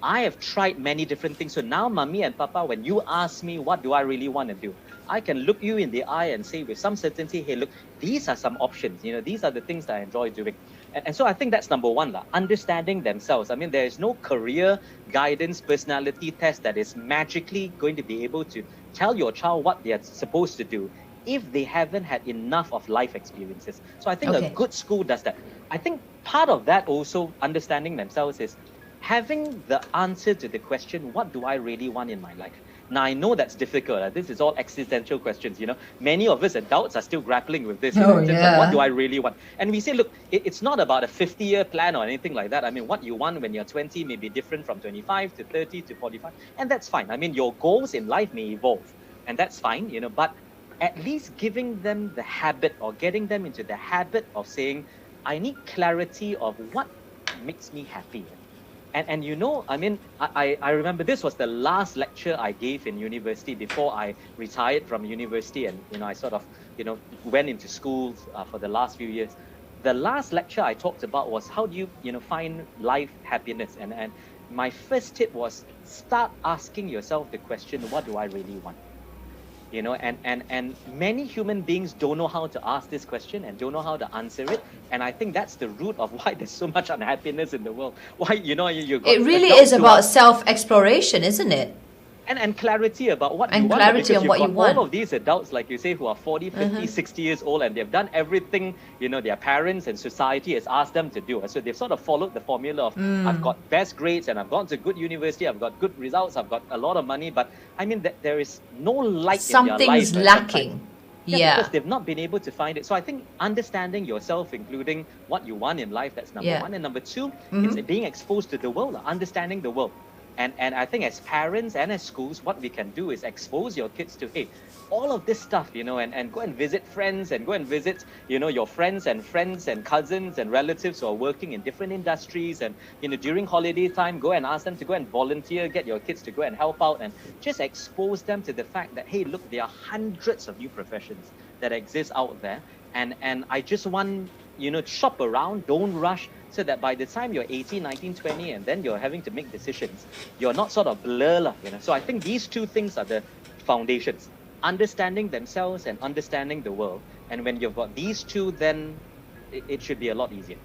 I have tried many different things. So now, Mommy and Papa, when you ask me, what do I really want to do? I can look you in the eye and say with some certainty, hey, look, these are some options. These are the things that I enjoy doing. And so I think that's number one, understanding themselves. There is no career guidance personality test that is magically going to be able to tell your child what they're supposed to do if they haven't had enough of life experiences. So I think a good school does that. I think part of that also, understanding themselves, is having the answer to the question, what do I really want in my life? Now, I know that's difficult. This is all existential questions, Many of us adults are still grappling with this. In terms of what do I really want? And we say, look, it's not about a 50-year plan or anything like that. What you want when you're 20 may be different from 25 to 30 to 45. And that's fine. Your goals in life may evolve. And that's fine, but at least giving them the habit, or getting them into the habit of saying, I need clarity of what makes me happy. And I remember this was the last lecture I gave in university before I retired from university, and I sort of went into schools for the last few years. The last lecture I talked about was how do you find life happiness, and my first tip was start asking yourself the question, what do I really want? And many human beings don't know how to ask this question and don't know how to answer it. And I think that's the root of why there's so much unhappiness in the world. Why, you got it really is about self-exploration, isn't it? And clarity about what and you want. Clarity on what you want. All of these adults, like you say, who are 40, 50, 60 years old, and they've done everything, their parents and society has asked them to do. So they've sort of followed the formula of, I've got best grades, and I've gone to good university, I've got good results, I've got a lot of money, but there is no light in their life. Something's lacking. Because they've not been able to find it. So I think understanding yourself, including what you want in life, that's number one. And number two, it's being exposed to the world, understanding the world. And I think as parents and as schools, what we can do is expose your kids to, hey, all of this stuff, and go and visit friends, and go and visit, your friends and cousins and relatives who are working in different industries. And, during holiday time, go and ask them to go and volunteer, get your kids to go and help out, and just expose them to the fact that, hey, look, there are hundreds of new professions that exist out there. And I just want, shop around, don't rush, so that by the time you're 18, 19, 20, and then you're having to make decisions, you're not sort of blur, you know. So I think these two things are the foundations: understanding themselves and understanding the world. And when you've got these two, then it should be a lot easier.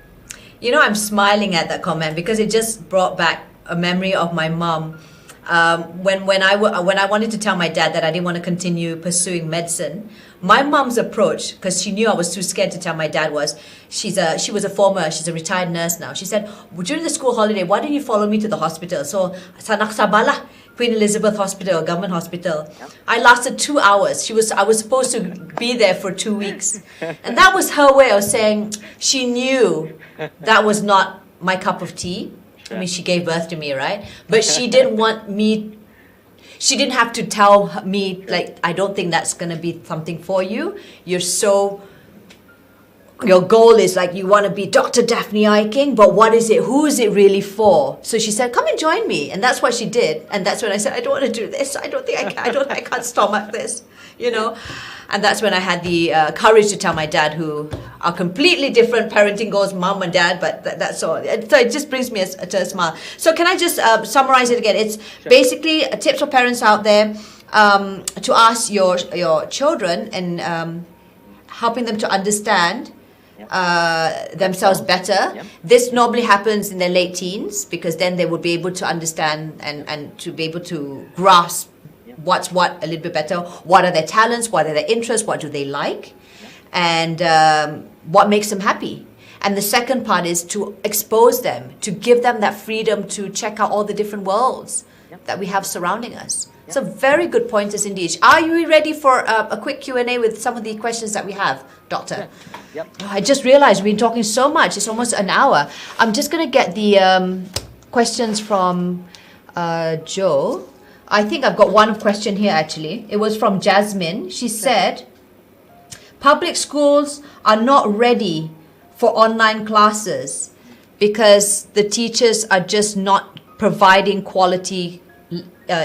You know, I'm smiling at that comment because it just brought back a memory of my mom. When I wanted to tell my dad that I didn't want to continue pursuing medicine, my mom's approach, because she knew I was too scared to tell my dad, was she's a retired nurse now. She said, well, during the school holiday, why don't you follow me to the hospital? So Sanak Sabalah, Queen Elizabeth Hospital, government hospital. Yep. I lasted 2 hours. I was supposed to be there for 2 weeks. And that was her way of saying she knew that was not my cup of tea. I mean, she gave birth to me, right? But she didn't want me, she didn't have to tell me, like, I don't think that's going to be something for you. Your goal is like, you want to be Dr. Daphne Iking, but what is it? Who is it really for? So she said, come and join me. And that's what she did. And that's when I said, I don't want to do this. I can't stomach this, you know? And that's when I had the courage to tell my dad, who are completely different parenting goals, mom and dad, but that's all. So it just brings me to a smile. So can I just summarize it again? It's basically tips for parents out there to ask your children and helping them to understand themselves better. Yep. This normally happens in their late teens, because then they would be able to understand and to be able to grasp what's what a little bit better. What are their talents? What are their interests? What do they like? And what makes them happy? And the second part is to expose them, to give them that freedom to check out all the different worlds that we have surrounding us. So very good pointers indeed. Are you ready for a quick Q&A with some of the questions that we have, Doctor? Yep. Oh, I just realized we've been talking so much. It's almost an hour. I'm just going to get the questions from Joe. I think I've got one question here, actually. It was from Jasmine. She said, public schools are not ready for online classes because the teachers are just not providing quality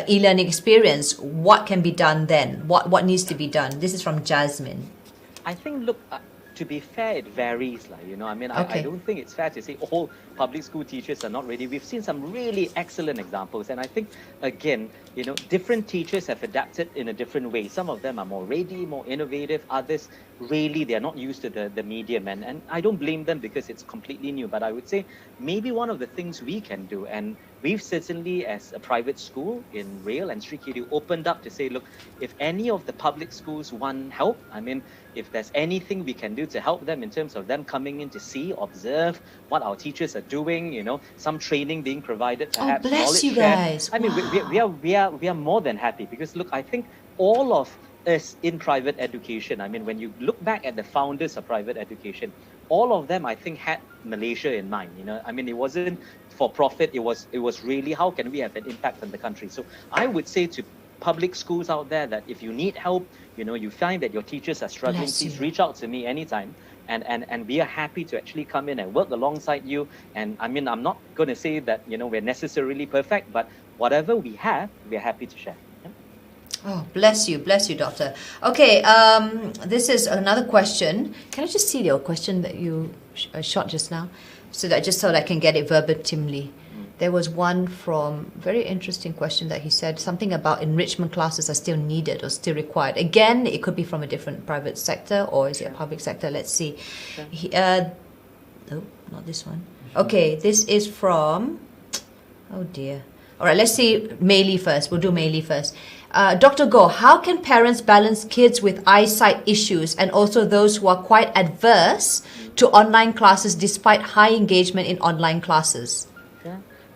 e-learning experience. What can be done then? What needs to be done? This is from Jasmine. I think, look, to be fair, it varies. You know, I mean, I don't think it's fair to say all public school teachers are not ready. We've seen some really excellent examples. And I think, again, you know, different teachers have adapted in a different way. Some of them are more ready, more innovative. Others, really, they're not used to the medium. And I don't blame them because it's completely new. But I would say maybe one of the things we can do, and we've certainly, as a private school in R.E.A.L and Sri Kedi, opened up to say, look, if any of the public schools want help, I mean, if there's anything we can do to help them in terms of them coming in to see, observe what our teachers are doing, you know, some training being provided, perhaps. Oh, bless you guys. I mean, we are more than happy, because look, I think all of us in private education, I mean, when you look back at the founders of private education, all of them, I think, had Malaysia in mind. You know, I mean, it wasn't for profit. It was really, how can we have an impact on the country? So I would say to public schools out there that if you need help, you know, you find that your teachers are struggling, please reach out to me anytime. And we are happy to actually come in and work alongside you. And I mean, I'm not going to say that, you know, we're necessarily perfect, but whatever we have, we're happy to share. Oh, bless you, Doctor. Okay, this is another question. Can I just see your question that you shot just now, so that I can get it verbatimly? There was one from, very interesting question that he said, something about enrichment classes are still needed or still required. Again, it could be from a different private sector, or is it a public sector? Let's see. No, not this one. Okay, this is from, oh dear. All right, let's see Mei first. We'll do Mei first. Dr. Goh, how can parents balance kids with eyesight issues and also those who are quite adverse to online classes despite high engagement in online classes?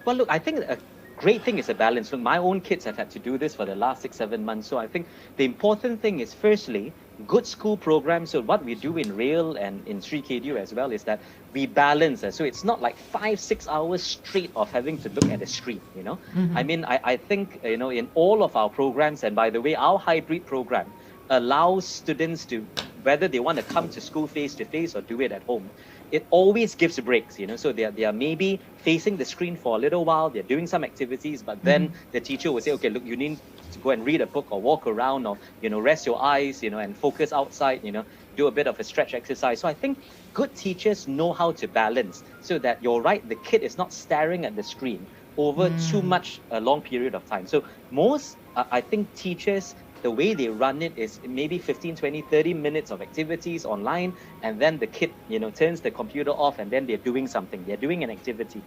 Well, look, I think a great thing is a balance. Look, my own kids have had to do this for the last 6-7 months. So I think the important thing is, firstly, good school programs. So what we do in R.E.A.L and in Sri Kedi as well is that we balance. So it's not like 5-6 hours straight of having to look at a screen, you know. I mean, I think, you know, in all of our programs, and by the way, our hybrid program allows students to, whether they want to come to school face-to-face or do it at home, it always gives breaks, you know. So they are maybe facing the screen for a little while, they're doing some activities, but then the teacher will say, okay, look, you need to go and read a book or walk around, or, you know, rest your eyes, you know, and focus outside, you know. do a bit of a stretch exercise. So I think good teachers know how to balance so that you're right, the kid is not staring at the screen over too much a long period of time. So most, I think teachers, the way they run it is maybe 15, 20, 30 minutes of activities online, and then the kid, turns the computer off and then they're doing something. They're doing an activity,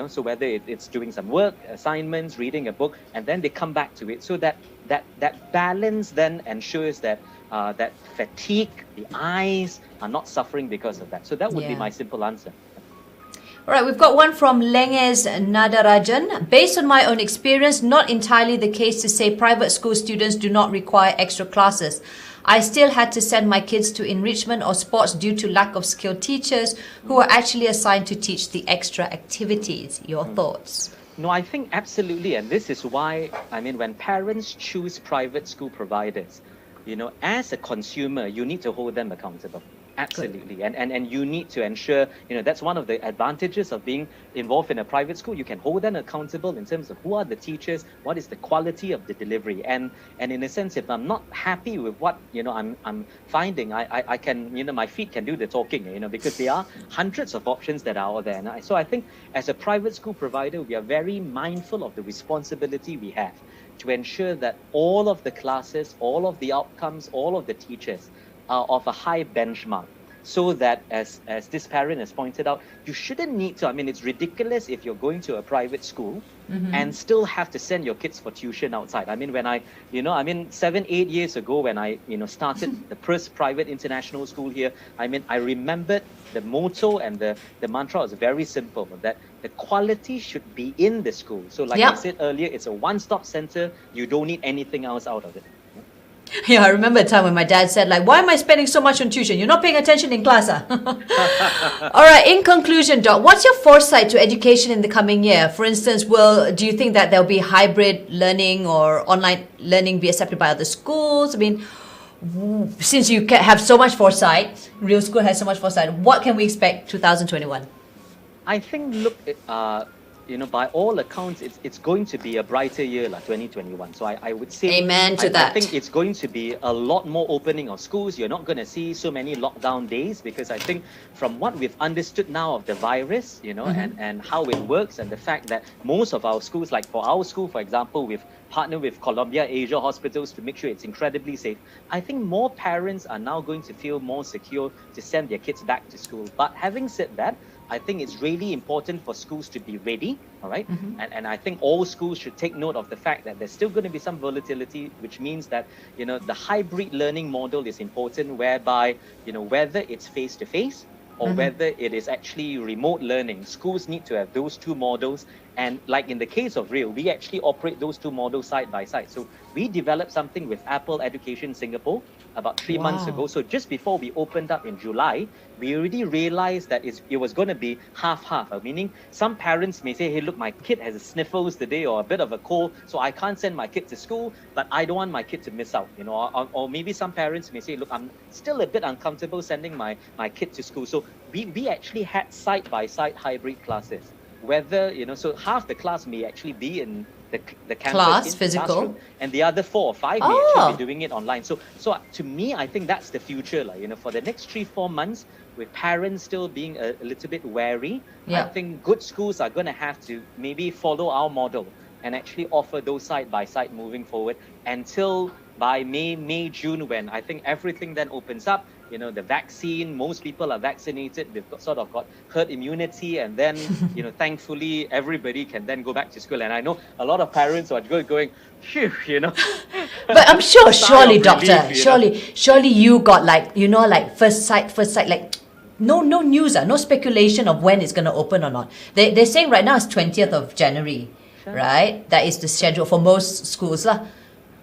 so whether it's doing some work, assignments, reading a book, and then they come back to it. So that balance then ensures that that fatigue, the eyes are not suffering because of that. So that would be my simple answer. All right, we've got one from Lenges Nadarajan. Based on my own experience, not entirely the case to say private school students do not require extra classes. I still had to send my kids to enrichment or sports due to lack of skilled teachers who are actually assigned to teach the extra activities. Your thoughts? No, I think absolutely. And this is why, when parents choose private school providers, as a consumer, you need to hold them accountable. Absolutely. And you need to ensure, that's one of the advantages of being involved in a private school. You can hold them accountable in terms of who are the teachers, what is the quality of the delivery. And in a sense, if I'm not happy with what, I'm finding, I can, my feet can do the talking, because there are hundreds of options that are out there. And so I think as a private school provider, we are very mindful of the responsibility we have to ensure that all of the classes, all of the outcomes, all of the teachers are of a high benchmark, so that as this parent has pointed out, you shouldn't need to, it's ridiculous if you're going to a private school and still have to send your kids for tuition outside. When I, 7-8 years ago when I, started the first private international school here, I remembered the motto and the mantra was very simple, that the quality should be in the school. So like I said earlier, it's a one-stop center. You don't need anything else out of it. Yeah, I remember a time when my dad said, why am I spending so much on tuition? You're not paying attention in class. All right, in conclusion, Doc, what's your foresight to education in the coming year? For instance, do you think that there'll be hybrid learning or online learning be accepted by other schools? Since you have so much foresight, R.E.A.L School has so much foresight, what can we expect 2021? I think, look, by all accounts, it's going to be a brighter year, 2021. So I would say, amen to that. I think it's going to be a lot more opening of schools. You're not going to see so many lockdown days, because I think from what we've understood now of the virus, and how it works, and the fact that most of our schools, like for our school, for example, we've partnered with Columbia Asia Hospitals to make sure it's incredibly safe. I think more parents are now going to feel more secure to send their kids back to school. But having said that, I think it's really important for schools to be ready, all right? And I think all schools should take note of the fact that there's still going to be some volatility, which means that, the hybrid learning model is important, whereby, whether it's face-to-face or whether it is actually remote learning, schools need to have those two models. And like in the case of R.E.A.L, we actually operate those two models side by side. So we developed something with Apple Education Singapore about 3 months ago. So just before we opened up in July, we already realized that it was going to be half-half, meaning some parents may say, hey, look, my kid has a sniffles today or a bit of a cold, so I can't send my kid to school, but I don't want my kid to miss out, or maybe some parents may say, look, I'm still a bit uncomfortable sending my kid to school. So we actually had side-by-side hybrid classes, whether, so half the class may actually be in the campus class, physical, and the other 4 or 5 may actually be doing it online. So to me, I think that's the future. For the next 3-4 months, with parents still being a little bit wary, I think good schools are going to have to maybe follow our model and actually offer those side by side moving forward until by May, June, when I think everything then opens up. The vaccine, most people are vaccinated, they've got herd immunity, and then, thankfully, everybody can then go back to school. And I know a lot of parents are going, phew, But I'm sure, surely, doctor, surely you got first sight, no news, no speculation of when it's going to open or not. They're saying right now it's 20th of January, right? That is the schedule for most schools.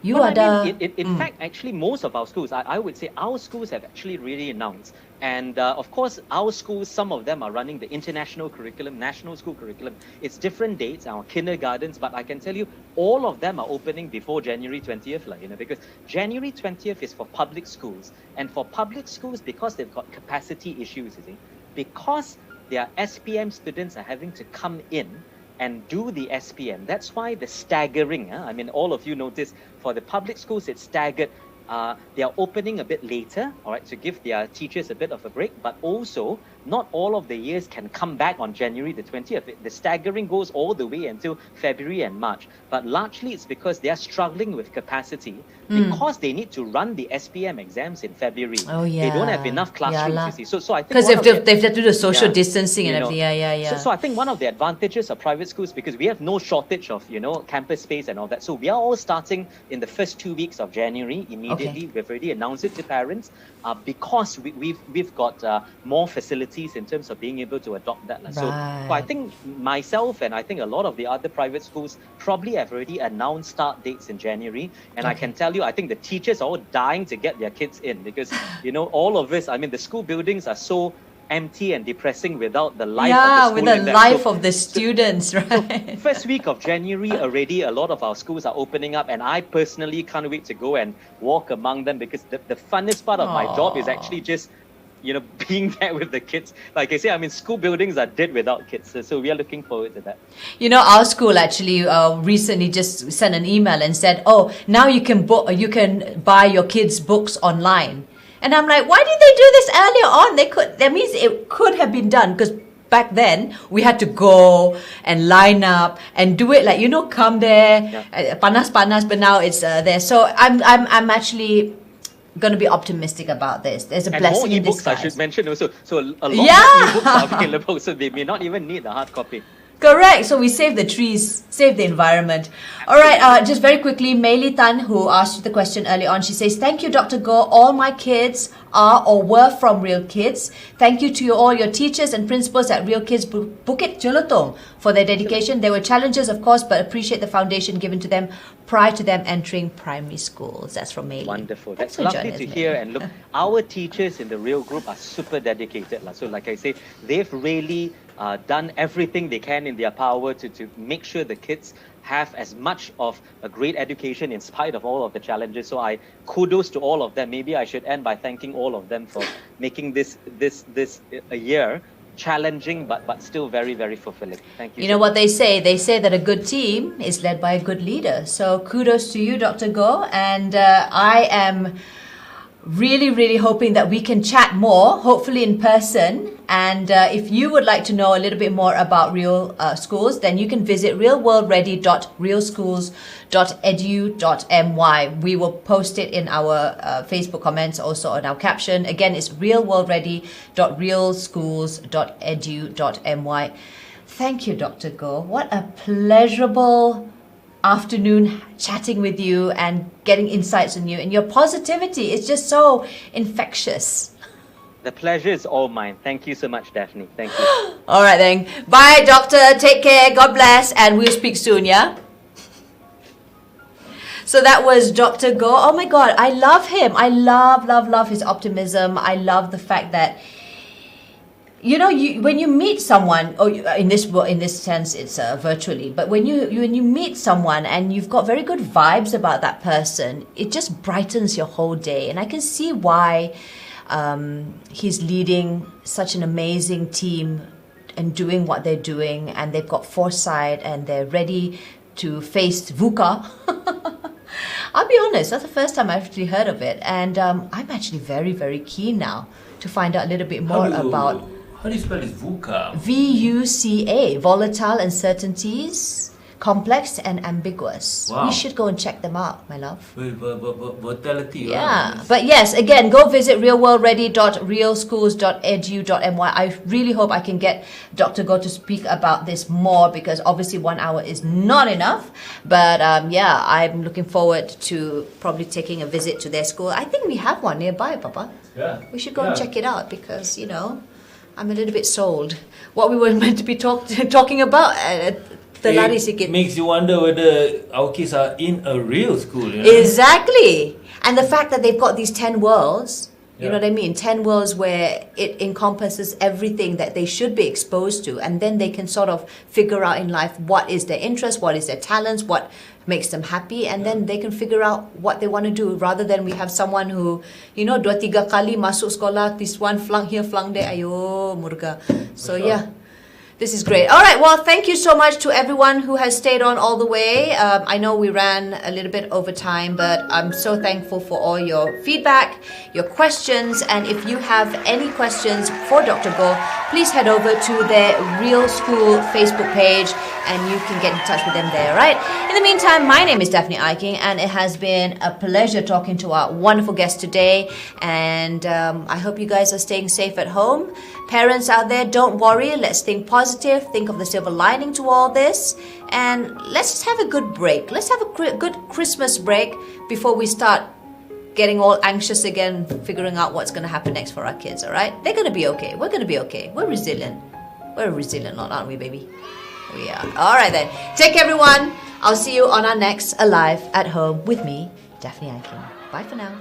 In fact, actually, most of our schools, I would say our schools have actually really announced. And of course, our schools, some of them are running the international curriculum, national school curriculum. It's different dates, our kindergartens, but I can tell you, all of them are opening before January 20th, because January 20th is for public schools. And for public schools, because they've got capacity issues, because their SPM students are having to come in and do the SPM. That's why the staggering, all of you notice, for the public schools, it's staggered they are opening a bit later, all right, to give their teachers a bit of a break, but also not all of the years can come back on January the 20th. The staggering goes all the way until February and March, but largely it's because they are struggling with capacity because they need to run the SPM exams in February. Oh, They don't have yeah. enough classrooms, Yeah, you see. So I think because one of the- they've to do the social Yeah, distancing and you know. everything. Yeah. So I think one of the advantages of private schools, because we have no shortage of, campus space and all that. So we are all starting in the first 2 weeks of January immediately. We've already announced it to parents because we've got more facilities in terms of being able to adopt that. So I think myself and I think a lot of the other private schools probably have already announced start dates in January. And I can tell you, I think the teachers are all dying to get their kids in because, all of this, I mean, the school buildings are so empty and depressing without the life of the school. With the in them. life of the students, right? First week of January already, a lot of our schools are opening up, and I personally can't wait to go and walk among them because the funnest part of my job is actually just, being there with the kids. Like I say, I mean, school buildings are dead without kids, so we are looking forward to that. Our school actually recently just sent an email and said, "Oh, now you can buy your kids' books online." And I'm like, why did they do this earlier on? That means it could have been done because back then we had to go and line up and do it like, come there, panas, but now it's there. So I'm actually going to be optimistic about this. There's a blessing in disguise. And more ebooks, I should mention also. So a lot more ebooks are available, so they may not even need the hard copy. Correct. So we save the trees, save the environment. All right. Just very quickly, Meili Tan, who asked the question early on, she says, "Thank you, Dr. Goh. All my kids are or were from R.E.A.L Kids. Thank you to all your teachers and principals at R.E.A.L Kids Bukit Jelutong for their dedication. There were challenges, of course, but appreciate the foundation given to them prior to them entering primary schools." That's from Meili. Wonderful. That's lovely to hear. And look, our teachers in the R.E.A.L group are super dedicated. So like I say, they've really done everything they can in their power to make sure the kids have as much of a great education in spite of all of the challenges. So I kudos to all of them. Maybe I should end by thanking all of them for making this a year challenging but still very, very fulfilling. Thank you. You know what they say? They say that a good team is led by a good leader. So kudos to you, Dr. Goh. And I am really, really hoping that we can chat more, hopefully in person. And if you would like to know a little bit more about R.E.A.L schools, then you can visit realworldready.realschools.edu.my. We will post it in our Facebook comments, also on our caption. Again, it's realworldready.realschools.edu.my. Thank you, Dr. Goh. What a pleasurable afternoon chatting with you and getting insights on you, and your positivity is just so infectious. The pleasure is all mine. Thank you so much, Daphne. Thank you. All right then. Bye, doctor. Take care. God bless, and we'll speak soon, yeah? So that was Dr. Goh. Oh my God, I love him. I love his optimism. I love the fact that when you meet someone, or in this sense, it's virtually. But when you meet someone and you've got very good vibes about that person, it just brightens your whole day. And I can see why he's leading such an amazing team and doing what they're doing, and they've got foresight and they're ready to face VUCA. I'll be honest, that's the first time I've actually heard of it, and I'm actually very, very keen now to find out a little bit more about. How do you spell this VUCA? VUCA, volatile uncertainties, complex and ambiguous. Wow. We should go and check them out, my love. Volatility. Yeah, Right? but yes, again, go visit realworldready.realschools.edu.my. I really hope I can get Dr. Goh to speak about this more, because obviously 1 hour is not enough. But yeah, I'm looking forward to probably taking a visit to their school. I think we have one nearby, Papa. Yeah. We should go and check it out, because, I'm a little bit sold. What we were meant to be talking about, terlari sikit. Makes you wonder whether our kids are in a real school. Exactly. And the fact that they've got these 10 worlds, you know Yeah. what I mean? 10 worlds where it encompasses everything that they should be exposed to. And then they can sort of figure out in life what is their interest, what is their talents, what makes them happy. And then they can figure out what they want to do, rather than we have someone who, 2-3 kali masuk sekolah, this one flung here, flung there, ayo, murga. So yeah. This is great. All right. Well, thank you so much to everyone who has stayed on all the way. I know we ran a little bit over time, but I'm so thankful for all your feedback, your questions. And if you have any questions for Dr. Goh, please head over to their R.E.A.L School Facebook page and you can get in touch with them there, right? In the meantime, my name is Daphne Eiking and it has been a pleasure talking to our wonderful guest today. And I hope you guys are staying safe at home. Parents out there, don't worry. Let's think positive. Think of the silver lining to all this. And let's just have a good break. Let's have a good Christmas break before we start getting all anxious again, figuring out what's going to happen next for our kids, all right? They're going to be okay. We're going to be okay. We're resilient. We're a resilient lot, aren't we, baby? We are. All right, then. Take care, everyone. I'll see you on our next Alive at Home with me, Daphne Eiking. Bye for now.